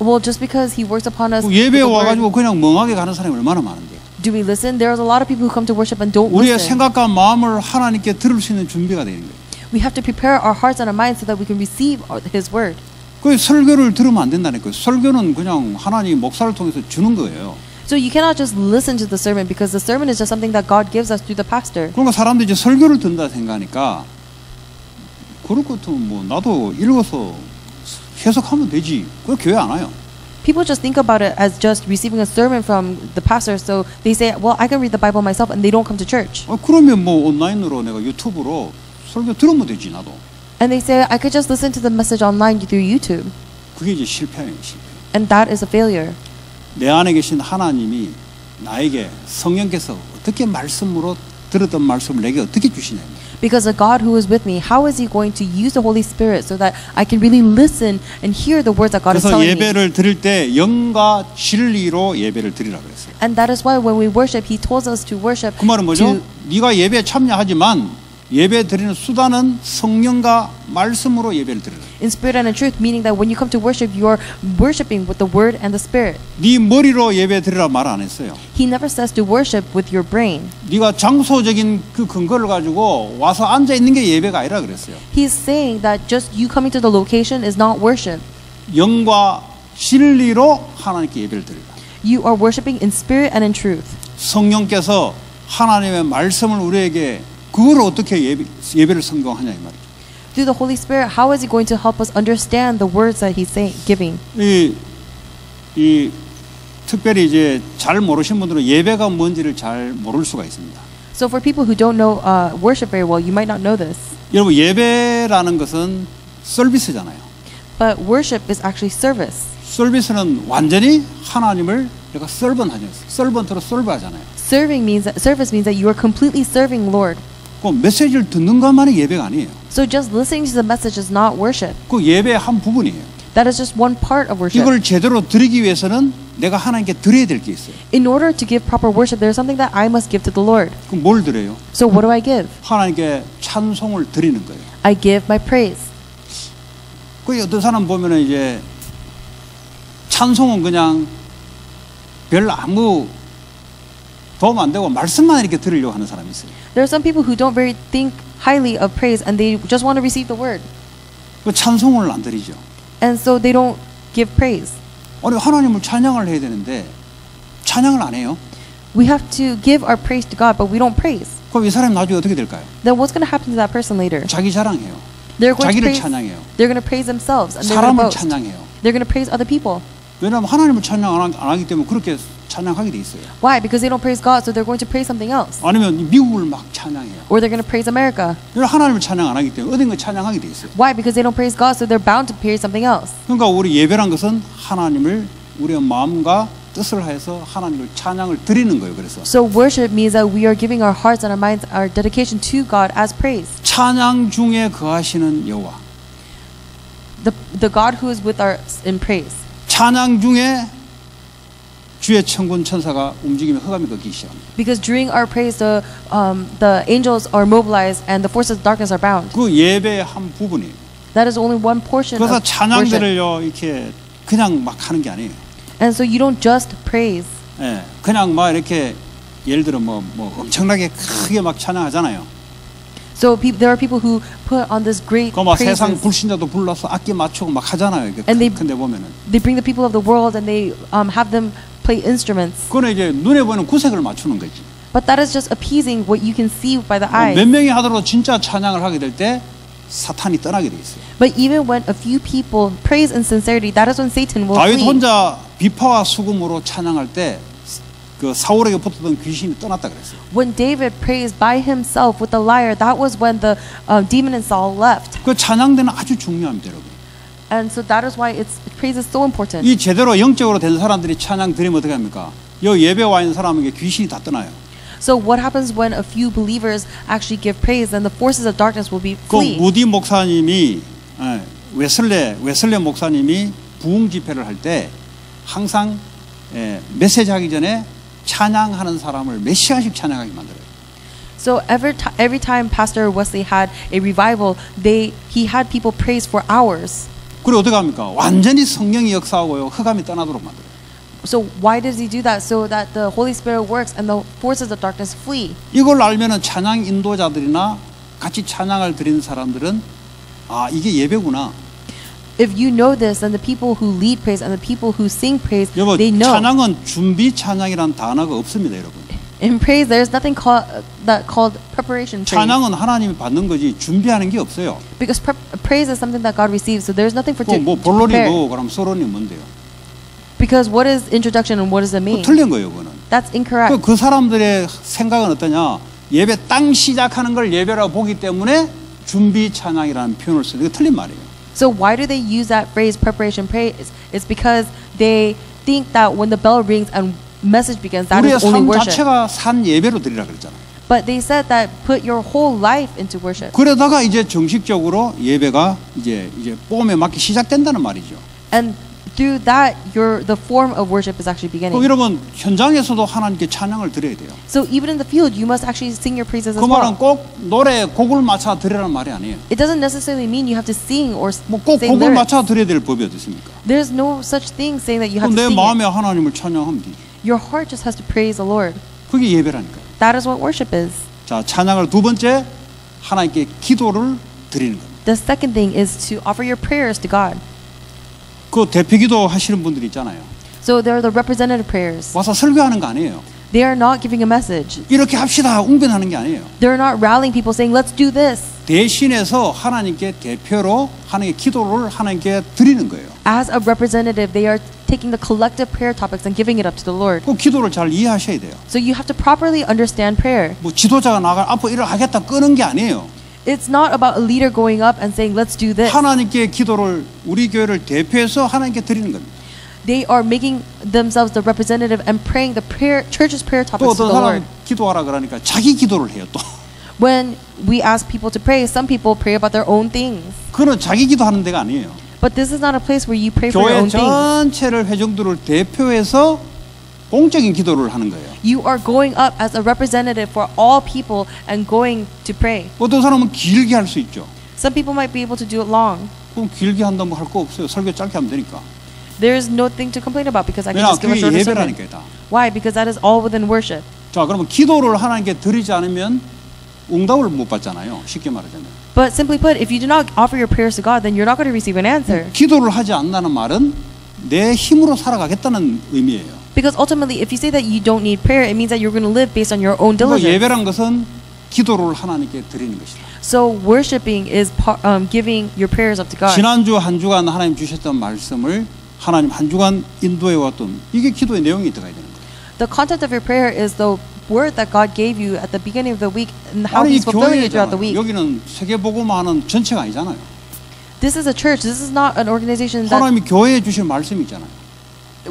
Well, just because He works upon us, with 예배에 the word, 와가지고 그냥 멍하게 가는 사람이 얼마나 많은데요. do we listen? There's a lot of people who come to worship and don't 우리의 listen. 생각과 마음을 하나님께 들을 수 있는 준비가 되는 거예요. We have to prepare our hearts and our minds so that we can receive His word. 그 설교를 들으면 안 된다니까요. 설교는 그냥 하나님 목사를 통해서 주는 거예요. So you cannot just listen to the sermon because the sermon is just something that God gives us through the pastor. 그러니까 사람들이 이제 설교를 듣는다 생각하니까 그럴 것 같으면 뭐 나도 읽어서 해석하면 되지. 그 교회 안 와요. People just think about it as just receiving a sermon from the pastor, so they say, well, I can read the Bible myself, and they don't come to church. 그러면 뭐 온라인으로 내가 유튜브로 설교 들으면 되지 나도. And they say, I could just listen to the message online through YouTube. 그게 이제 실패예요. 실패. And that is a failure. 내 안에 계신 하나님이 나에게 성령께서 어떻게 말씀으로 들었던 말씀을 내게 어떻게 주시냐. Because the God who is with me, how is He going to use the Holy Spirit so that I can really listen and hear the words that God is 그래서 telling me? 예배를 드릴 때 영과 진리로 예배를 드리라고 그랬어요. And that is why when we worship, He tells us to worship. 그 말은 뭐죠? 네가 예배에 참여하지만 예배 드리는 수단은 성령과 말씀으로 예배를 드리라. In spirit and in truth, meaning that when you come to worship, you are worshiping with the Word and the Spirit. 네 머리로 예배 드리라 말 안 했어요. He never says to worship with your brain. 네가 장소적인 그 근거를 가지고 와서 앉아 있는 게 예배가 아니라 그랬어요. He's saying that just you coming to the location is not worship. 영과 진리로 하나님께 예배를 드리라. You are worshiping in spirit and in truth. 성령께서 하나님의 말씀을 우리에게 그걸 어떻게 예배를 성공하냐 이 말이죠. Through the Holy Spirit, how is He going to help us understand the words that He's saying, giving? 이 특별히 이제 잘 모르신 분들은 예배가 뭔지를 잘 모를 수가 있습니다. So for people who don't know worship very well, you might not know this. 여러분 예배라는 것은 서비스잖아요. But worship is actually service. 서비스는 완전히 하나님을 내가 서번하죠. 서번트로 서브하잖아요. Service means that you are completely serving Lord. 그 메시지를 듣는 것만이 예배가 아니에요. So just listening to the message is not worship. 그 예배의 한 부분이에요. That is just one part of worship. 이걸 제대로 드리기 위해서는 내가 하나님께 드려야 될 게 있어요. In order to give proper worship, there is something that I must give to the Lord. 그럼 뭘 드려요? So what do I give? 하나님께 찬송을 드리는 거예요. I give my praise. 그 어떤 사람 보면은 이제 찬송은 그냥 별 아무 도움 안 되고 말씀만 이렇게 들으려고 하는 사람이 있어요. There are some people who don't very think highly of praise and they just want to receive the word. 그 찬송을 안 드리죠. And so they don't give praise. 아니 하나님을 찬양을 해야 되는데 찬양을 안 해요. We have to give our praise to God, but we don't praise. 그럼 이 사람이 나중에 어떻게 될까요? Then what's going to happen to that person later? 자기 자랑해요. They're going to 자기를 praise. 찬양해요. They're going to praise themselves and they're going to 사람을 boast. 찬양해요. They're going to praise other people. 왜냐하면 하나님을 찬양 안 하기 때문에 그렇게 찬양하게 돼 있어요. Why? Because they don't praise God, so they're going to praise something else. 아니면 미국을 막 찬양해요. Or they're going to praise America. 왜냐하면 하나님을 찬양 안 하기 때문에 어딘가 찬양하게 돼 있어요. Why? Because they don't praise God, so they're bound to praise something else. 그러니까 우리 예배란 것은 하나님을 우리의 마음과 뜻을 하여서 하나님을 찬양을 드리는 거예요. 그래서 So worship means that we are giving our hearts and our minds, our dedication to God as praise. 찬양 중에 거하시는 여호와. The God who is with us in praise. 찬양 중에 주의 천군 천사가 움직이며 흑암이 걷기 시작합니다. Because during our praise, the angels are mobilized and the forces of darkness are bound. 그 예배의 한 부분이에요. That is only one portion 그래서 of worship. 찬양들을요 이렇게 그냥 막 하는 게 아니에요. And so you don't just praise. 예, 그냥 막 이렇게 예를 들어 뭐 엄청나게 크게 막 찬양하잖아요. So there are people who put on this great 그 막 세상 praises. 불신자도 불러서 악기 맞추고 막 하잖아요. 이게 And they- 근데 보면은 They bring the people of the world and they have them play instruments. 그거는 이제 눈에 보이는 구색을 맞추는 거지. But that is just appeasing what you can see by the eyes. 몇 명이 하더라도 진짜 찬양을 하게 될 때 사탄이 떠나게 돼 있어요. But even when a few people praise in sincerity, that is when Satan will 다윗 flee. 혼자 비파와 수금으로 찬양할 때 그 사울에게 붙었던 귀신이 떠났다 그랬어요. When David praised by himself with the lyre, that was when the demon in Saul left. 그 찬양대는 아주 중요합니다, 여러분. And so that is why praise is so important. 이 제대로 영적으로 된 사람들이 찬양 드리면 어떻게 합니까? 여 예배 와 있는 사람에게 귀신이 다 떠나요. So what happens when a few believers actually give praise, then the forces of darkness will be 그 flee. 무디 목사님이 웨슬레 목사님이 부흥 집회를 할 때 항상 메시지 하기 전에 찬양하는 사람을 몇 시간씩 찬양하게 만들어요. So every time Pastor Wesley had a revival, he had people praise for hours. 그리고 어떻게 합니까? 완전히 성령이 역사하고요, 흑암이 떠나도록 만들어요. So why does he do that? So that the Holy Spirit works and the forces of darkness flee. 이걸 알면은 찬양 인도자들이나 같이 찬양을 드리는 사람들은 아, 이게 예배구나. If you know this, then the people who lead praise and the people who sing praise, 여러분, they know. 찬양은 준비 찬양이라는 단어가 없습니다, 여러분. In praise, there's nothing called preparation praise. 찬양은 하나님이 받는 거지 준비하는 게 없어요. Because praise is something that God receives, so there's nothing for to 뭐 본론이 prepare. 뭐 그럼 서론이 뭔데요? Because what is introduction and what does it mean? 틀린 거예요, 그거는. That's incorrect. 그 사람들의 생각은 어떠냐? 예배 땅 시작하는 걸 예배라고 보기 때문에 준비 찬양이라는 표현을 쓰는 게 틀린 말이에요. So why do they use that phrase preparation praise? It's because they think that when the bell rings and message begins, that 우리의 is only 삶 worship. 자체가 산 예배로 드리라 그랬잖아요. But they said that put your whole life into worship. 그러다가 이제 정식적으로 예배가 이제 뽐에 맞기 시작된다는 말이죠. And through that, the form of worship is actually 그럼 beginning. 여러분 현장에서도 하나님께 찬양을 드려야 돼요. So even in the field, you must actually sing your praises as 그 말은 well. 꼭 노래 곡을 맞춰 드리라는 말이 아니에요. It doesn't necessarily mean you have to sing or 뭐 꼭 sing 곡을 lyrics. 맞춰 드려야 될 법이 어디 있습니까? There's no such thing saying that you have 그럼 내 to sing 마음에 it. 하나님을 찬양하면 되지. Your heart just has to praise the Lord. 그게 예배라니까요. That is what worship is. 자, 찬양을 두 번째 하나님께 기도를 드리는 겁니다. The second thing is to offer your prayers to God. 그 대표기도 하시는 분들이 있잖아요. So they're the representative prayers. 와서 설교하는 거 아니에요. They are not giving a message. 이렇게 합시다 웅변하는 게 아니에요. They're not rallying people saying, let's do this. 대신해서 하나님께 대표로 하나님께 기도를 하나님께 드리는 거예요. As a representative, they are taking the collective prayer topics and giving it up to the Lord. 그 기도를 잘 이해하셔야 돼요. So you have to properly understand prayer. 뭐 지도자가 나가 앞으로 일을 하겠다 끄는 게 아니에요. It's not about a leader going up and saying, let's do this. 하나님께 기도를 우리 교회를 대표해서 하나님께 드리는 겁니다. They are making themselves the representative and praying the church's prayer 또 topics to 어떤 the Lord. 사람 기도하라 그러니까 자기 기도를 해요. 또 When we ask people to pray, some people pray about their own things. 그는 자기 기도하는 데가 아니에요. But this is not a place where you pray for your 교회 own things. 전체를 회중들을 대표해서 공적인 기도를 하는 거예요. You are going up as a representative for all people and going to pray. 어떤 사람은 길게 할 수 있죠. Some people might be able to do it long. 그럼 길게 한다면 할 거 없어요. 설교 짧게 하면 되니까. There's nothing to complain about because I can 왜냐 just give a 그게 shorter sermon. 예배라니까요. 다. Why? Because that is all within worship. 자, 그러면 기도를 하나님께 드리지 않으면 응답을 못 받잖아요. 쉽게 말하자면. But simply put, if you do not offer your prayers to God, then you're not going to receive an answer. 기도를 하지 않는다는 말은 내 힘으로 살아가겠다는 의미예요. Because ultimately, if you say that you don't need prayer, it means that you're going to live based on your own 그리고 diligence. 예배란 것은 기도를 하나님께 드리는 것이다. So worshiping is giving your prayers up to God. 지난주 한 주간 하나님 주셨던 말씀을 하나님 한 주간 인도해 왔던 이게 기도의 내용이 들어가야 되는 거예요. The content of your prayer is the word that God gave you at the beginning of the week and how 아니 이 He's fulfilling it throughout the 교회잖아요. week. 여기는 세계복음화하는 전체가 아니잖아요. This is a church. This is not an organization that 하나님이 교회에 주신 말씀이잖아요.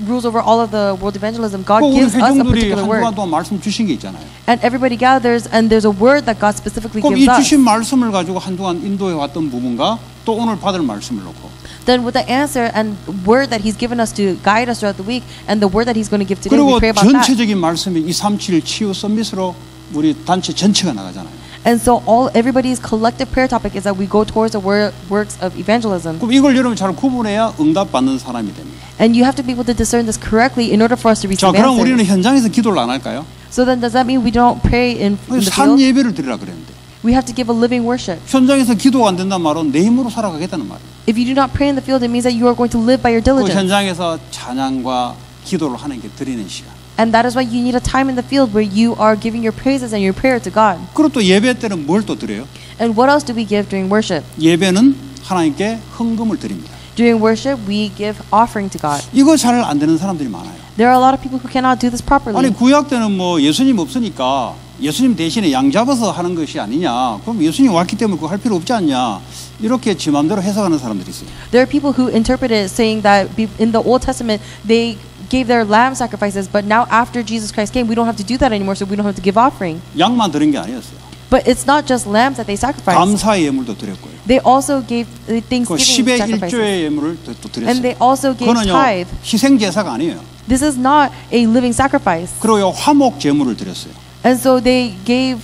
rules over all of the world evangelism. God 우리 gives us a 회중들이 particular 한 word. 주간 동안 말씀 주신 게 있잖아요. And everybody gathers and there's a word that God specifically 그럼 gives 이 us. 주신 말씀을 가지고 한 주간 인도해 왔던 부분과 또 오늘 받을 말씀을 놓고 Then with the answer and word that He's given us to guide us throughout the week and the word that He's going to give today, 그리고 we pray about that. 전체적인 말씀이 237 치유 서밋으로 우리 단체 전체가 나가잖아요. And so everybody's collective prayer topic is that we go towards the works of evangelism. 그럼 이걸 여러분 잘 구분해야 응답 받는 사람이 됩니다. And you have to be able to discern this correctly in order for us to 자, receive 그럼 우리는 answers. 현장에서 기도를 안 할까요? So then does that mean we don't pray in the 산 field? 예배를 드리라 그랬는데 We have to give a living worship. 현장에서 기도가 안 된다는 말은 내 힘으로 살아가겠다는 말이에요. If you do not pray in the field, it means that you are going to live by your 그 diligence. 현장에서 찬양과 기도를 하나님께 드리는 시간. And that is why you need a time in the field where you are giving your praises and your prayer to God. 그리고 또 예배 때는 뭘 또 드려요? And what else do we give during worship? 예배는 하나님께 헌금을 드립니다. During worship, we give offering to God. 이거 잘 안 되는 사람들이 많아요. There are a lot of people who cannot do this 아니 properly. 구약 때는 뭐 예수님 없으니까 예수님 대신에 양 잡아서 하는 것이 아니냐. 그럼 예수님 왔기 때문에 그거 할 필요 없지 않냐. 이렇게 지 마음대로 해석하는 사람들이 있어요. There are people who interpret it saying that in the Old Testament, they gave their lamb sacrifices, but now after Jesus Christ came, we don't have to do that anymore, so we don't have to give offering. 양만 드린 게 아니었어요. But it's not just lambs that they sacrificed. 감사의 예물도 드렸고요. They also gave 그 thanksgiving 10의 sacrifices. 1조의 예물을 또 And 드렸어요. they also gave 그거는요 tithe. 희생 제사가 아니에요. This is not a living sacrifice. 그리고 화목 제물을 드렸어요. And so they gave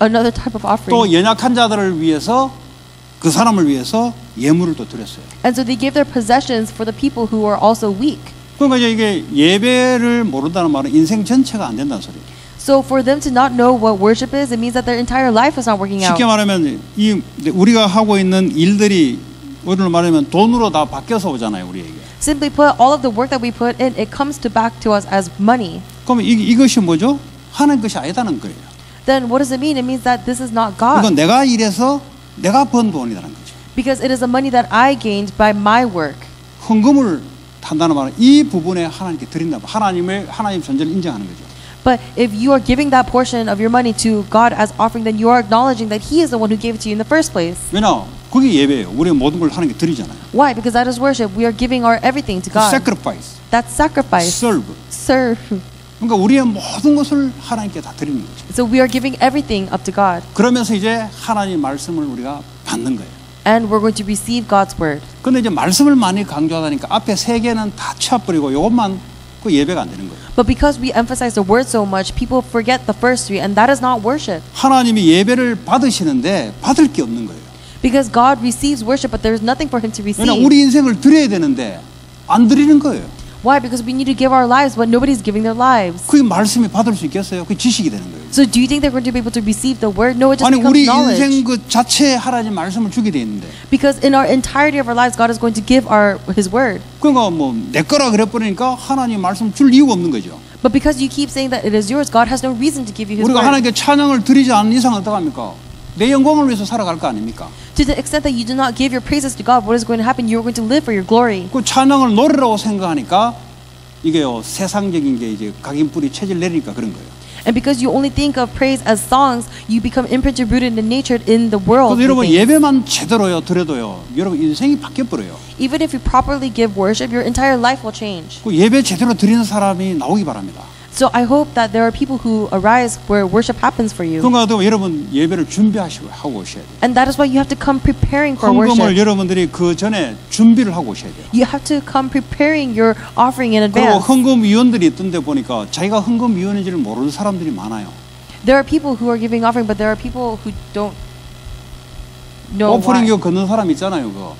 another type of offering. 또 연약한 자들을 위해서 그 사람을 위해서 예물을 또 드렸어요. And so they gave their possessions for the people who are also weak. 그러니까 이제 이게 예배를 모른다는 말은 인생 전체가 안 된다는 소리예요. So for them to not know what worship is, it means that their entire life is not working out. 쉽게 말하면 이 우리가 하고 있는 일들이 오늘 말하면 돈으로 다 바뀌어서 오잖아요, 우리에게. Simply put, all of the work that we put in, it comes back to us as money. 그러면 이것이 뭐죠? 하나님 것이 아니다는 거예요. Then what does it mean? It means that this is not God. 이건 내가 일해서 내가 번 돈이라는 거죠. Because it is the money that I gained by my work. 헌금을 한다는 말은 이 부분에 하나님께 드린다. 하나님 존재를 인정하는 거죠. But if you are giving that portion of your money to God as offering, then you are acknowledging that He is the one who gave it to you in the first place. 왜냐? 그게 예배예요. 우리 모든 걸 하나님께 드리잖아요. Why? Because that is worship. We are giving our everything to God. sacrifice, That's sacrifice. serve. Serve. 그러니까 우리의 모든 것을 하나님께 다 드리는 거죠. So we are giving everything up to God. 그러면서 이제 하나님 말씀을 우리가 받는 거예요. And we're going to receive God's word. 근데 이제 말씀을 많이 강조하다니까 앞에 세 개는 다 치워버리고 이것만 그 예배가 안 되는 거예요. But because we emphasize the word so much, people forget the first three, and that is not worship. 하나님이 예배를 받으시는데 받을 게 없는 거예요. Because God receives worship, but there is nothing for Him to receive. 왜냐 우리 인생을 드려야 되는데 안 드리는 거예요. Why? Because we need to give our lives, but nobody's giving their lives. 그게 말씀이 받을 수 있겠어요? 그게 지식이 되는 거예요. So do you think they're going to be able to receive the word? No, it just 아니 becomes 우리 knowledge. 인생 그 자체에 하나님 말씀을 주게 돼 있는데 Because in our entirety of our lives, God is going to give His word. 그러니까 뭐 내 거라 그래 버리니까 하나님 말씀 줄 이유가 없는 거죠. But because you keep saying that it is yours, God has no reason to give you His 우리가 word. 하나님께 찬양을 드리지 않는 이상 어떡합니까? 내 영광을 위해서 살아갈 거 아닙니까? To the extent that you do not give your praises to God, what is going to happen? You are going to live for your glory. 그 찬양을 노래라고 생각하니까 이게요 세상적인 게 이제 각인뿌리 체질 내리니까 그런 거예요. And because you only think of praise as songs, you become imprinted, rooted, and natured in the world. 그래서 여러분 예배만 제대로요 드려도요 여러분 인생이 바뀌어 버려요. Even if you properly give worship, your entire life will change. 그 예배 제대로 드리는 사람이 나오기 바랍니다. So I hope that there are people who arise where worship happens for you. 그러니까 여러분 예배를 준비하시고 하고 오셔야 돼요. And that is why you have to come preparing for 헌금을 worship. 여러분들이 그 전에 준비를 하고 오셔야 돼요. You have to come preparing your offering in 그리고 advance. 헌금위원들이 있던데 보니까 자기가 헌금위원인지를 모르는 사람들이 많아요. There are people who are giving offering, but there are people who don't know 오프닝 why. 이거 걷는 사람 있잖아요. 그거.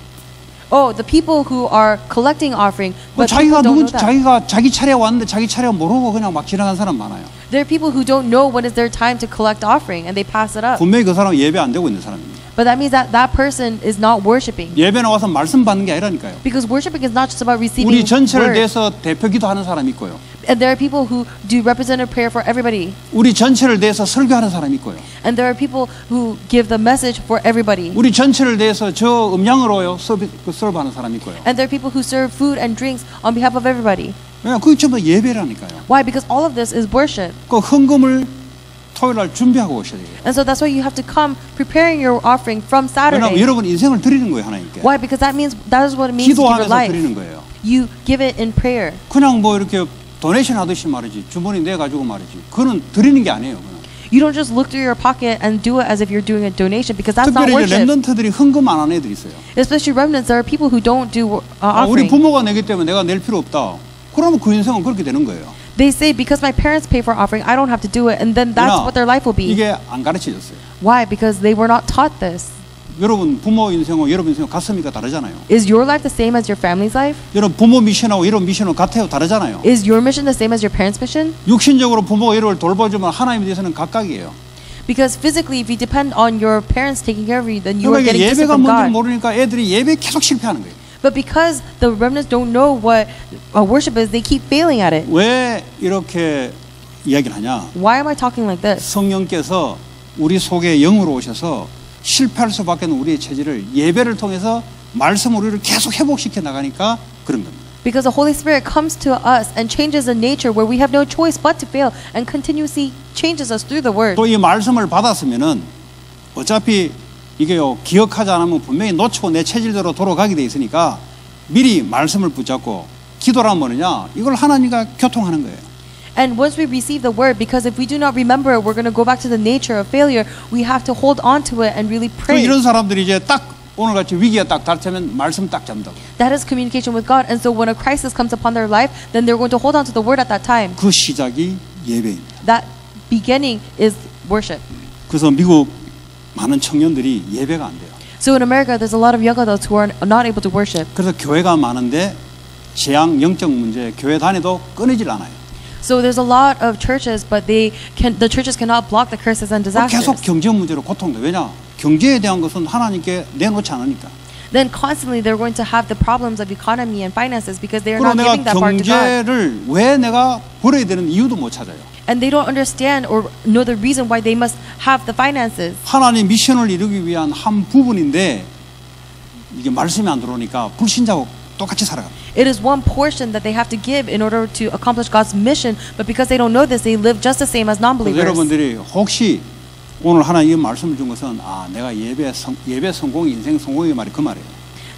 Oh, the people who are collecting offering, but 자기가 people don't know 누군지 that. 자기 차례 왔는데 자기 차례 모르고 그냥 막 지나간 사람 많아요. There are people who don't know when is their time to collect offering, and they pass it up. 분명히 그 사람은 예배 안 되고 있는 사람입니다. But that means that that person is not worshiping. 예배 나와서 말씀 받는 게 아니라니까요. Because worshiping is not just about receiving 우리 전체를 word. 대해서 대표 기도하는 사람이 있고요. And there are people who do representative prayer for everybody. 우리 전체를 대해서 설교하는 사람이 있고요. And there are people who give the message for everybody. 우리 전체를 대해서 저 음량으로요 서브하는 사람이 있고요. And there are people who serve food and drinks on behalf of everybody. 왜냐 그게 전부 예배라니까요. Why? Because all of this is worship. 그 헌금을 토요일 날 준비하고 오셔야 돼요. And so that's why you have to come preparing your offering from 왜냐하면 Saturday. 여러분 인생을 드리는 거예요 하나님께. Why? Because that is what it means to give your 기도하면서 life. 드리는 거예요. You give it in prayer. 그냥 뭐 이렇게 도네이션 하듯이 말이지 주머니 내 가지고 말이지 그거는 드리는 게 아니에요. 그건. You don't just look through your pocket and do it as if you're doing a donation, because that's not 특별히 이제 worship. 렘넌트들이 헌금 안 하는 애들이 있어요. Especially remnants, there are people who don't do 우리 offering. 부모가 내기 때문에 내가 낼 필요 없다. 그러면 그 인생은 그렇게 되는 거예요. They say because my parents pay for offering, I don't have to do it, and then that's what their life will be. 이게 안 가르쳐졌어요. Why? Because they were not taught this. 여러분 부모 인생하고 여러분 인생하고 같습니까? 다르잖아요. Is your life the same as your family's life? 여러분 부모 미션하고 여러분 미션은 같아요. 다르잖아요. Is your mission the same as your parents' mission? 육신적으로 부모가 여러분을 돌봐주면 하나님에 대해서는 각각이에요. Because physically, if you depend on your parents taking care of you, then you are 그러니까 getting distant 예배가 from 뭔지 God. 모르니까 애들이 예배 계속 실패하는 거예요. But because the remnants don't know what worship is, they keep failing at it. 왜 이렇게 이야기를 하냐? Why am I talking like this? 성령께서 우리 속에 영으로 오셔서 실패할 수밖에 없는 우리의 체질을 예배를 통해서 말씀으로 우리를 계속 회복시켜 나가니까 그런 겁니다. Because the Holy Spirit comes to us and changes the nature where we have no choice but to fail, and continuously changes us through the Word. 또 이 말씀을 받았으면은 어차피 이게요 기억하지 않으면 분명히 놓치고 내 체질대로 돌아가게 돼 있으니까 미리 말씀을 붙잡고 기도란 뭐냐 이걸 하나님과 교통하는 거예요. And once we receive the Word, because if we do not remember it, we're going to go back to the nature of failure. We have to hold on to it and really 또 pray. 이런 사람들이 이제 딱 오늘같이 위기가 딱 닥치면 말씀 딱 잡는다고. That is communication with God. And so when a crisis comes upon their life, then they're going to hold on to the word at that time. 그 시작이 예배입니다. That beginning is worship. 그래서 미국 많은 청년들이 예배가 안 돼요. So in America, there's a lot of young adults who are not able to worship. 그래서 교회가 많은데 재앙, 영적 문제, 교회 다니도 끊이질 않아요. So there's a lot of churches, but the churches cannot block the curses and 계속 disasters. 경제 문제로 고통돼. 왜냐? 경제에 대한 것은 하나님께 내놓지 않으니까. Then constantly they're going to have the problems of economy and finances because they are 그럼 not 내가 giving that part to God. 경제를 왜 내가 벌어야 되는 이유도 못 찾아요. And they don't understand or know the reason why they must have the finances. 하나님 미션을 이루기 위한 한 부분인데 이게 말씀이 안 들어오니까 불신자고 똑같이 살아갑니다. It is one portion that they have to give in order to accomplish God's mission, but because they don't know this, they live just the same as non-believers. 여러분들이 혹시 오늘 하나님 이 말씀을 준 것은 내가 예배 성공, 인생 성공의 말이 그 말이에요.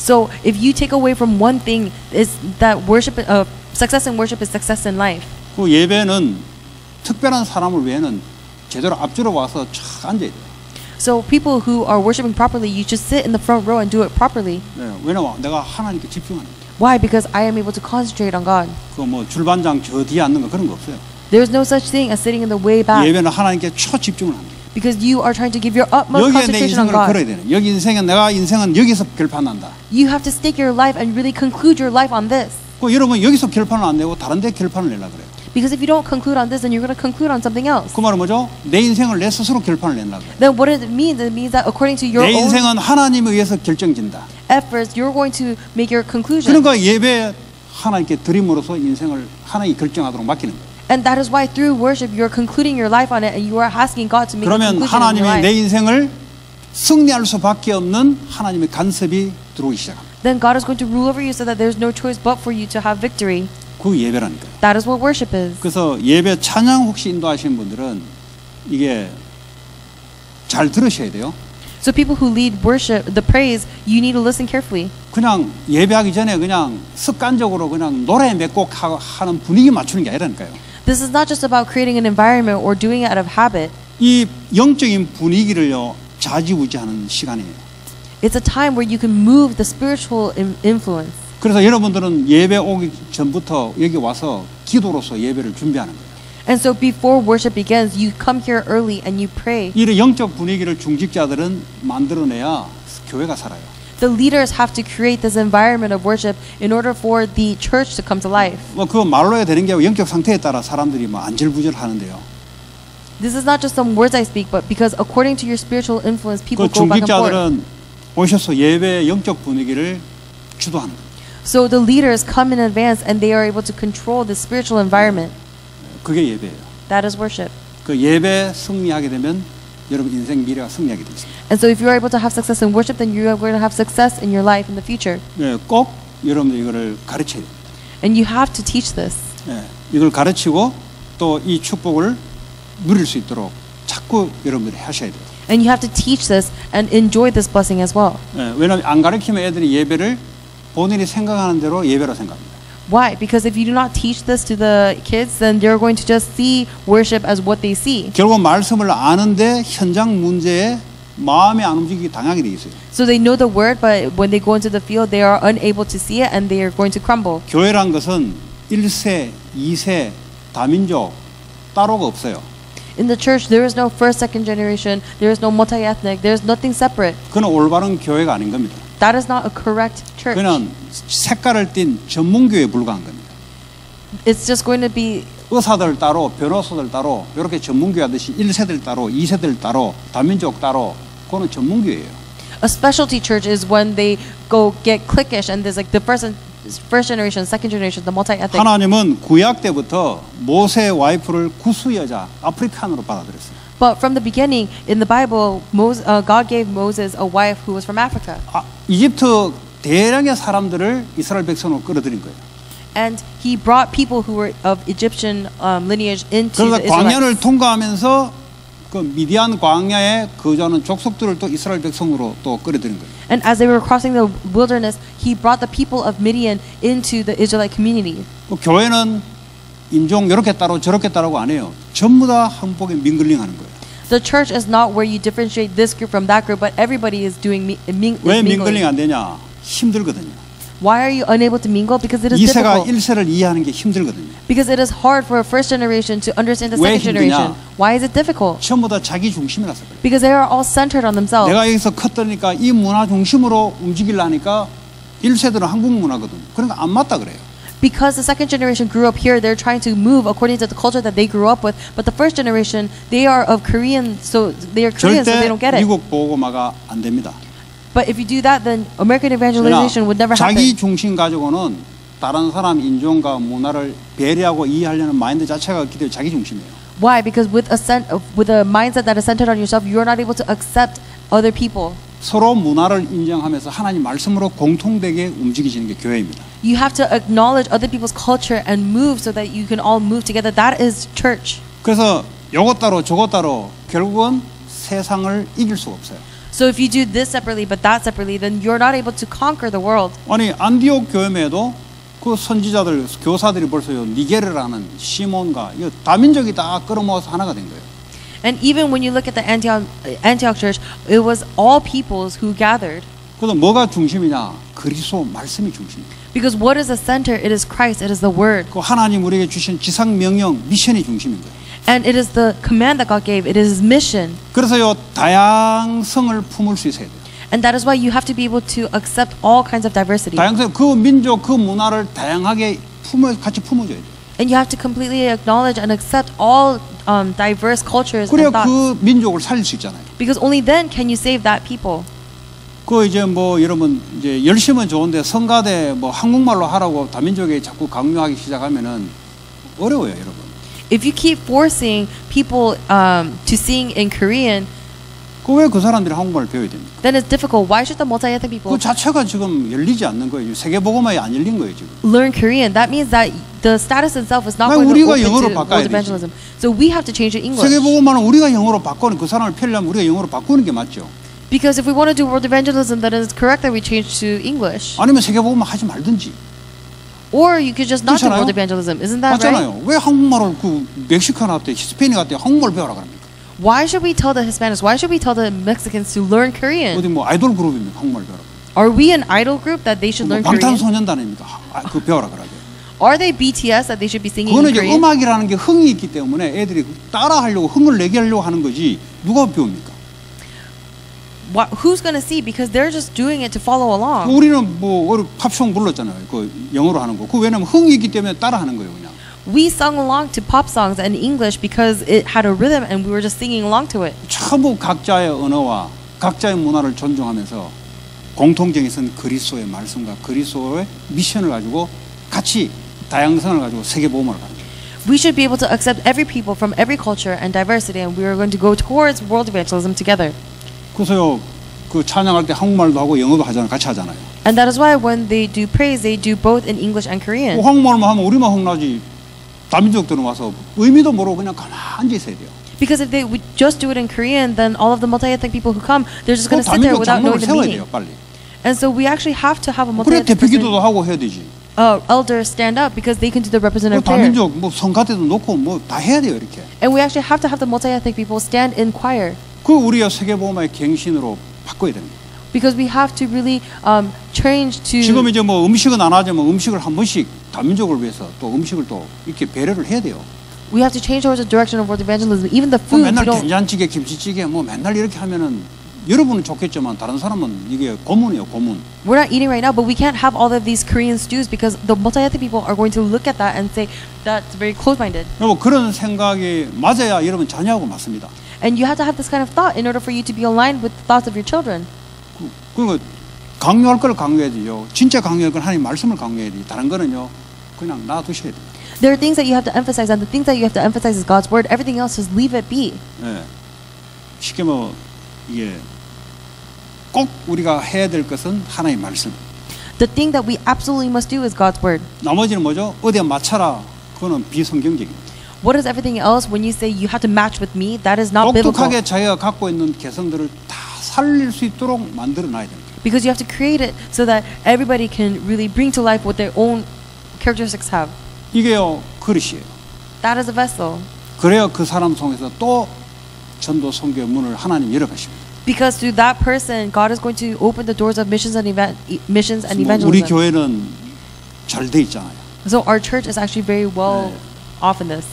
So if you take away from one thing, is that success in worship is success in life. 그 예배는 특별한 사람을 위해는 제대로 앞줄에 와서 쫙 앉아야 돼요. So people who are worshiping properly, you should sit in the front row and do it properly. 네, 왜냐면 내가 하나님께 집중하는 거예요. Why? Because I am able to concentrate on God. 그 뭐 줄반장 저 뒤에 앉는 거 그런 거 없어요. There is no such thing as sitting in the way back. 예배는 하나님께 초집중을 합니다. Because you are trying to give your utmost 여기에 내 concentration on 인생을 God. 걸어야 되는. 여기 내가 인생은 여기서 결판난다. You have to stake your life and really conclude your life on this. 그 여러분 여기서 결판을 안 내고 다른 데 결판을 내려고 그래요. Because if you don't conclude on this, then you're going to conclude on something else. 그 말은 뭐죠? 내 인생을 내 스스로 결판을 내려고 그래요. Then what does it mean? It means that according to your 내 own 인생은 하나님에 의해서 결정진다. efforts, you're going to make your conclusion. 그러니까 예배 하나님께 드림으로써 인생을 하나님이 결정하도록 맡기는 거예요. And that is why through worship, you're concluding your life on it and you are asking God to make a 그러면 conclusion in 하나님이 your 내 life. 인생을 승리할 수밖에 없는 하나님의 간섭이 들어오기 시작합니다. Then God is going to rule over you so that there's no choice but for you to have victory. 그 예배라니까요. That is what worship is. 그래서 예배 찬양 혹시 인도하시는 분들은 이게 잘 들으셔야 돼요. So people who lead worship, the praise, you need to listen carefully. 그냥 예배하기 전에 그냥 습관적으로 그냥 노래 몇 곡 하는 분위기 맞추는 게 아니라니까요. This is not just about creating an environment or doing it out of habit. 이 영적인 분위기를요 좌지우지하는 시간이에요. It's a time where you can move the spiritual influence. 그래서 여러분들은 예배 오기 전부터 여기 와서 기도로서 예배를 준비하는 거예요. And so before worship begins, you come here early and you pray. 이 영적 분위기를 중직자들은 만들어내야 교회가 살아요. The leaders have to create this environment of worship in order for the church to come to life. 뭐 그 말로 해야 되는 게 영적 상태에 따라 사람들이 뭐 안절부절 하는데요. This is not just some words I speak, but because according to your spiritual influence, people 그 go back and forth. 중직자들은 오셔서 예배 영적 분위기를 주도하는 거예요. So the leaders come in advance and they are able to control the spiritual environment. 그게 예배예요. That is worship. 그 예배 승리하게 되면 여러분 인생 미래가 승리하게 됩니다. And so if you are able to have success in worship, then you are going to have success in your life in the future. 네, 꼭 여러분들 이거를 가르쳐야 돼요. And you have to teach this. 네, 이걸 가르치고 또 이 축복을 누릴 수 있도록 자꾸 여러분들이 하셔야 돼요. And you have to teach this and enjoy this blessing as well. 네, 왜냐하면 안 가르치면 애들이 예배를 본인이 생각하는 대로 예배로 생각합니다. Why? Because if you do not teach this to the kids, then they're going to just see worship as what they see. 결국 말씀을 아는데 현장 문제에 마음이 안 움직이기 당하게 돼 있어요. So they know the word, but when they go into the field, they are unable to see it and they are going to crumble. 교회란 것은 1세, 2세, 다민족 따로가 없어요. In the church, there is no first, second generation. There is no multi-ethnic. There is nothing separate. 그는 올바른 교회가 아닌 겁니다. That is not a correct church. 그는 색깔을 띤 전문교회에 불과한 겁니다. It's just going to be 의사들 따로, 변호사들 따로, 이렇게 전문교회 하듯이 1세들 따로, 2세들 따로, 다민족 따로, 그거는 전문교회예요. a specialty church is when they go get cliquish and there's like the first generation, second generation, the multi-ethnic. 하나님은 구약 때부터 모세 와이프를 구수 여자, 아프리칸으로 받아들였어요. But from the beginning, in the Bible, God gave Moses a wife who was from Africa. 이집트 대량의 사람들을 이스라엘 백성으로 끌어들인 거예요. And he brought people who were of Egyptian lineage into 그래서 the 광야를 Israelites. 통과하면서 그 미디안 광야에 거주하는 족속들을 또 이스라엘 백성으로 또 끌어들인 거예요. And as they were crossing the wilderness, he brought the people of Midian into the Israelite community. 그 교회는 인종 이렇게 따로 저렇게 따라고 안 해요. 전부 다 한복에 민글링하는 거예요. The church is not where you differentiate this group from that group, but everybody is doing 왜 mingling. 민글링 안 되냐? 힘들거든요. Why are you unable to mingle? Because it is 2세가 difficult. 1세를 이해하는 게 힘들거든요. Because it is hard for a first generation to understand the 왜 second 힘드냐? generation. Why is it difficult? 전부 다 자기 중심이라서 그래요. Because they are all centered on themselves. 내가 여기서 컸더니까 이 문화 중심으로 움직이려니까 1세들은 한국 문화거든. 그러니까 안 맞다 그래요. Because the second generation grew up here, they're trying to move according to the culture that they grew up with. But the first generation, they are of Korean, so they are Korean, so they 절대 don't get it. 미국 보고마가 안 됩니다. But if you do that, then American evangelization would never 자기 happen. 중심 가지고는 다른 사람 인종과 문화를 배려하고 이해하려는 마인드 자체가 없기 때문에 자기 중심이에요. Why? Because with a mindset that is centered on yourself, you are not able to accept other people. 서로 문화를 인정하면서 하나님 말씀으로 공통되게 움직이시는 게 교회입니다. You have to acknowledge other people's culture and move so that you can all move together. That is church. 그래서 요것 따로 저것 따로 결국은 세상을 이길 수가 없어요. So if you do this separately but that separately, then you're not able to conquer the world. 아니 안디옥 교회에도 그 선지자들 교사들이 벌써요 니게르라는 시몬과 이 다민족이 다 끌어모아서 하나가 된 거예요. And even when you look at the Antioch church, it was all peoples who gathered. 그래서 뭐가 중심이냐? 그리스도 말씀이 중심이에요. Because what is the center? It is Christ. It is the Word. 그 하나님 우리에게 주신 지상 명령 미션이 중심인 거예요. And it is the command that God gave. It is His mission. 그래서요 다양성을 품을 수 있어야 돼요. And that is why you have to be able to accept all kinds of diversity. 다양성 그 민족 그 문화를 다양하게 같이 품어줘야 돼요. And you have to completely acknowledge and accept all diverse cultures 그래야 and thoughts. 그 민족을 살릴 수 있잖아요. Because only then can you save that people. 그 이제 뭐 여러분 이제 열심은 좋은데 성가대 뭐 한국말로 하라고 다민족에 자꾸 강요하기 시작하면은 어려워요, 여러분. If you keep forcing people to sing in Korean, 그 왜 그 사람들이 한국말을 배워야 됩니까? then it's difficult. Why should the multi-ethnic people 그 자체가 지금 열리지 않는 거예요. 세계복음화에 안 열린 거예요, 지금. learn Korean? That means that the status itself is not 아니, going to 우리가 open 영어로 to 바꿔야 world 되지. evangelism. So we have to change to English. 세계복음화는 우리가 영어로 바꾸는 그 사람을 펴려면 우리가 영어로 바꾸는 게 맞죠. Because if we want to do world evangelism, then it's correct that we change to English. 아니면 세계복음화 하지 말든지. Or you could just not do 그렇잖아요? world evangelism. Isn't that right? 맞잖아요. 왜 한국말을 그 멕시칸 한테 스페인 한테 한국말 배우라 그럽니까? Why should we tell the Hispanics? Why should we tell the Mexicans to learn Korean? 어디 뭐 아이돌 그룹입니까? 한국말 배우라. Are we an idol group that they should 뭐 learn Korean? 방탄소년단입니까? 그 배우라 그러게. Are they BTS that they should be singing 그거는 in 이제 Korean? 음악이라는 게 흥이 있기 때문에 애들이 따라하려고 흥을 내게 하려고 하는 거지 누가 배웁니까? Who's going to see? Because they're just doing it to follow along. 우리는 뭐 팝송 불렀잖아요. 그 영어로 하는 거. 그 왜냐면 흥이 있기 때문에 따라하는 거예요, 그냥. We sung along to pop songs in English because it had a rhythm and we were just singing along to it. 전부 각자의 언어와 각자의 문화를 존중하면서 공통점에서는 그리스도의 말씀과 그리스도의 미션을 가지고 같이 다양성을 가지고 세계복음화를 가는 거예요. We should be able to accept every people from every culture and diversity, and we are going to go towards world evangelism together. 그래서요, 그 찬양할 때 한국말도 하고 영어도 하잖아요. 같이 하잖아요. And that is why when they do praise, they do both in English and Korean. 그 한국말만 하면 우리만 흥나지. 다민족들은 와서 의미도 모르고 그냥 가만히 앉아 있어야 돼요. Because if they would just do it in Korean, then all of the multi-ethnic people who come, they're just going to sit there 다민족 without knowing 장로를 the 세워야 meaning. 돼요, 빨리. And so we actually have to have a 그래 multi-ethnic 대표 기도도 person, 하고 해야 되지. elder stand up because they can do the 그 representative prayer. 다민족 뭐 성가대도 놓고 뭐 다 해야 돼요, 이렇게. And we actually have to have the multi-ethnic people stand in choir. 그 우리가 세계복음화의 갱신으로 바꿔야 됩니다. Because we have to really change to. 지금 이제 뭐 음식은 안 하지만 음식을 한 번씩 다민족을 위해서 또 음식을 또 이렇게 배려를 해야 돼요. We have to change towards the direction of world evangelism. Even the 뭐 food, we 맨날 don't. 된장찌개, 김치찌개 뭐 맨날 이렇게 하면은 여러분은 좋겠지만 다른 사람은 이게 고문이에요, 고문. We're not eating right now, but we can't have all of these Korean stews because the multi-ethnic people are going to look at that and say that's very close-minded. 여러분 그런 생각이 맞아야 여러분 자녀하고 맞습니다. And you have to have this kind of thought in order for you to be aligned with the thoughts of your children. 그리고 강요할 걸 강요해야 돼요. 진짜 강요할 건 하나님 말씀을 강요해야 돼요. 다른 거는요 그냥 놔두셔야 돼요. There are things that you have to emphasize, and the things that you have to emphasize is God's word. Everything else, just leave it be. 네. 쉽게 뭐 이게 꼭 우리가 해야 될 것은 하나님 말씀. The thing that we absolutely must do is God's word. 나머지는 뭐죠? 어디에 맞춰라. 그거는 비성경적입니다. What is everything else? When you say you have to match with me, that is not biblical. 똑똑하게 자기가 갖고 있는 개성들을 다 살릴 수 있도록 만들어 놔야 됩니다. Because you have to create it so that everybody can really bring to life what their own characteristics have. 이게요 그릇이에요. That is a vessel. 그래야 그 사람 속에서 또 전도 선교의 문을 하나님 열어가십니다. Because through that person, God is going to open the doors of missions and 우리 evangelism. 교회는 잘 돼 있잖아요. So our church is actually very well off in this.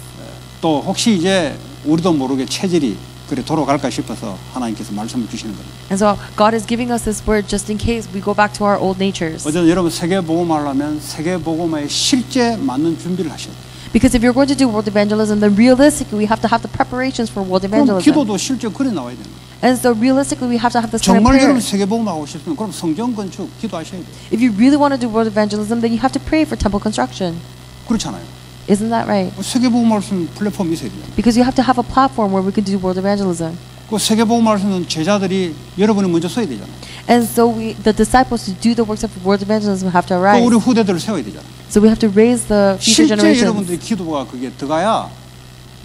또 혹시 이제 우리도 모르게 체질이 그래 돌아갈까 싶어서 하나님께서 말씀을 주시는 겁니다. And so God is giving us this word just in case we go back to our old natures. 어제는 여러분 세계 복음을 하려면 세계 복음에 실제 맞는 준비를 하셔야 돼요. Because if you're going to do world evangelism, then realistically we have to have the preparations for world 그럼 evangelism. 기도도 실제 그래 나와야 되는 거예요. And so realistically we have to have this kind of 정말 prayer. 여러분 세계 복음 하고 싶으면 그럼 성전 건축 기도하셔야 돼요. If you really want to do world evangelism, then you have to pray for temple construction. 그렇잖아요. Isn't that right? 세계 복음 할 수 있는 플랫폼이 있어야 돼요. Because you have to have a platform where we can do world evangelism. 그 세계 복음 할 수 있는 제자들이 여러분이 먼저 서야 되잖아요. And so the disciples to do the works of world evangelism have to 또 arise. 우리 후대들을 세워야 되잖아요. So we have to raise the future 실제 generations. 여러분들이 기도가 그게 들어가야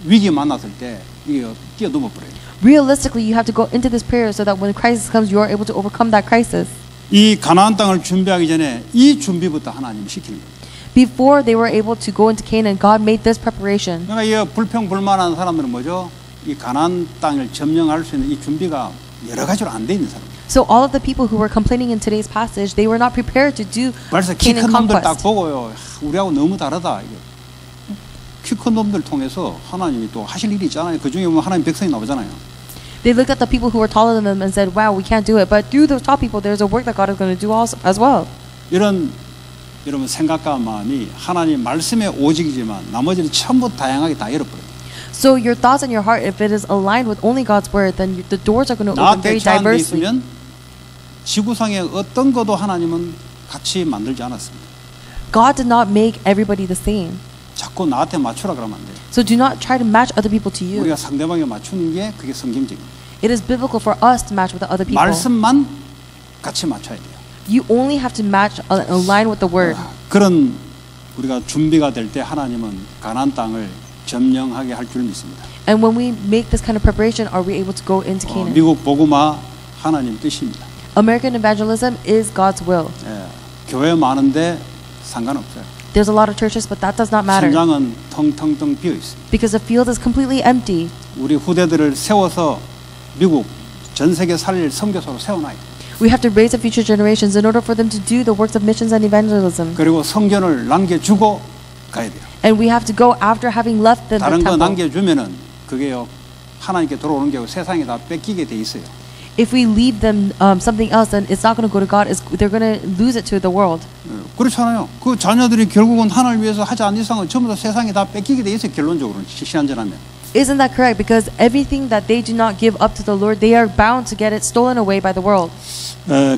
위기 만났을 때 이게 뛰어넘어 버려요. Realistically, you have to go into this prayer so that when crisis comes, you are able to overcome that crisis. 이 가나안 땅을 준비하기 전에 이 준비부터 하나님이 시키는 거예요. Before they were able to go into Canaan, God made this preparation. 그러니까 이 불평불만한 사람들은 뭐죠? 이 가나안 땅을 점령할 수 있는 이 준비가 여러 가지로 안 돼 있는 사람. So all of the people who were complaining in today's passage, they were not prepared to do 벌써 키 큰 Canaan 놈들 딱 conquest. 보고요. 우리하고 너무 다르다. 키 큰 놈들 통해서 하나님이 또 하실 일이 있잖아요. 그 중에 보면 하나님 백성이 나오잖아요. They looked at the people who were taller than them and said, "Wow, we can't do it." But through those tall people, there's a work that God is going to do also as well. 이런 여러분 생각과 마음이 하나님 말씀의 오직이지만 나머지는 전부 다양하게 다 열어버려요. So your thoughts and your heart, if it is aligned with only God's word, then the doors are going to open 나한테 very 제한돼 diversely. 있으면 지구상의 어떤 것도 하나님은 같이 만들지 않았습니다. God did not make everybody the same. 자꾸 나한테 맞추라 그러면 안 돼요. So do not try to match other people to you. 우리가 상대방에 맞추는 게 그게 성경적입니다. It is biblical for us to match with the other people. 말씀만 같이 맞춰야 돼요. You only have to match, align with the word. 그런 우리가 준비가 될 때 하나님은 가나안 땅을 점령하게 할 줄 믿습니다. And when we make this kind of preparation, are we able to go into Canaan? 미국 복음화 하나님 뜻입니다. American evangelism is God's will. 예, 교회 많은데 상관없어요. There's a lot of churches, but that does not matter. 현장은 텅텅텅 비어 있습니다. Because the field is completely empty. 우리 후대들을 세워서 미국 전 세계 살릴 선교사로 세워놔야 돼요. We have to raise the future generations in order for them to do the works of missions and evangelism. 그리고 성전을 남겨주고 가야 돼요. And we have to go after having left the 다른 거 temple. 남겨주면은 그게요 하나님께 들어오는 게 세상에 다 뺏기게 돼 있어요. If we leave them something else, then it's not going to go to God. They're going to lose it to the world. 그렇잖아요. 그 자녀들이 결국은 하나님을 위해서 하지 않는 이상은 전부 다 세상에 다 뺏기게 돼 있어요. 결론적으로 신앙전하면. Isn't that correct? Because everything that they do not give up to the Lord, they are bound to get it stolen away by the world.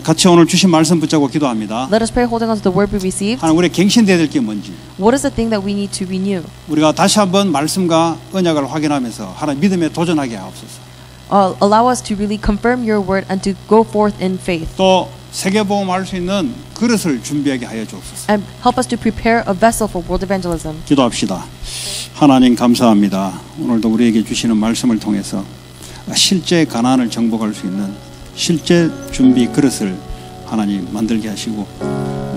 같이 오늘 주신 말씀 붙잡고 기도합니다. Let us pray holding on to the word we received. 하나님 우리 갱신돼야 될 게 뭔지 What is the thing that we need to renew? 우리가 다시 한번 말씀과 언약을 확인하면서 하나님 믿음에 도전하게 하옵소서. Allow us to really confirm your word and to go forth in faith. 또 세계복음 할 수 있는 그릇을 준비하게 하여 주옵소서. And help us to prepare a vessel for world evangelism. 기도합시다. 하나님 감사합니다. 오늘도 우리에게 주시는 말씀을 통해서 실제 가나안을 정복할 수 있는 실제 준비 그릇을 하나님 만들게 하시고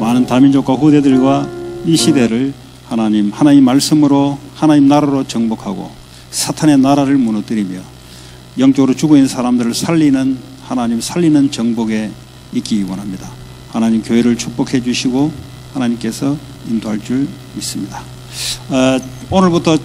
많은 다민족과 후대들과 이 시대를 하나님 말씀으로 하나님 나라로 정복하고 사탄의 나라를 무너뜨리며 영적으로 죽어있는 사람들을 살리는 하나님 살리는 정복에 있기 원합니다. 하나님 교회를 축복해 주시고 하나님께서 인도할 줄 믿습니다. 오늘부터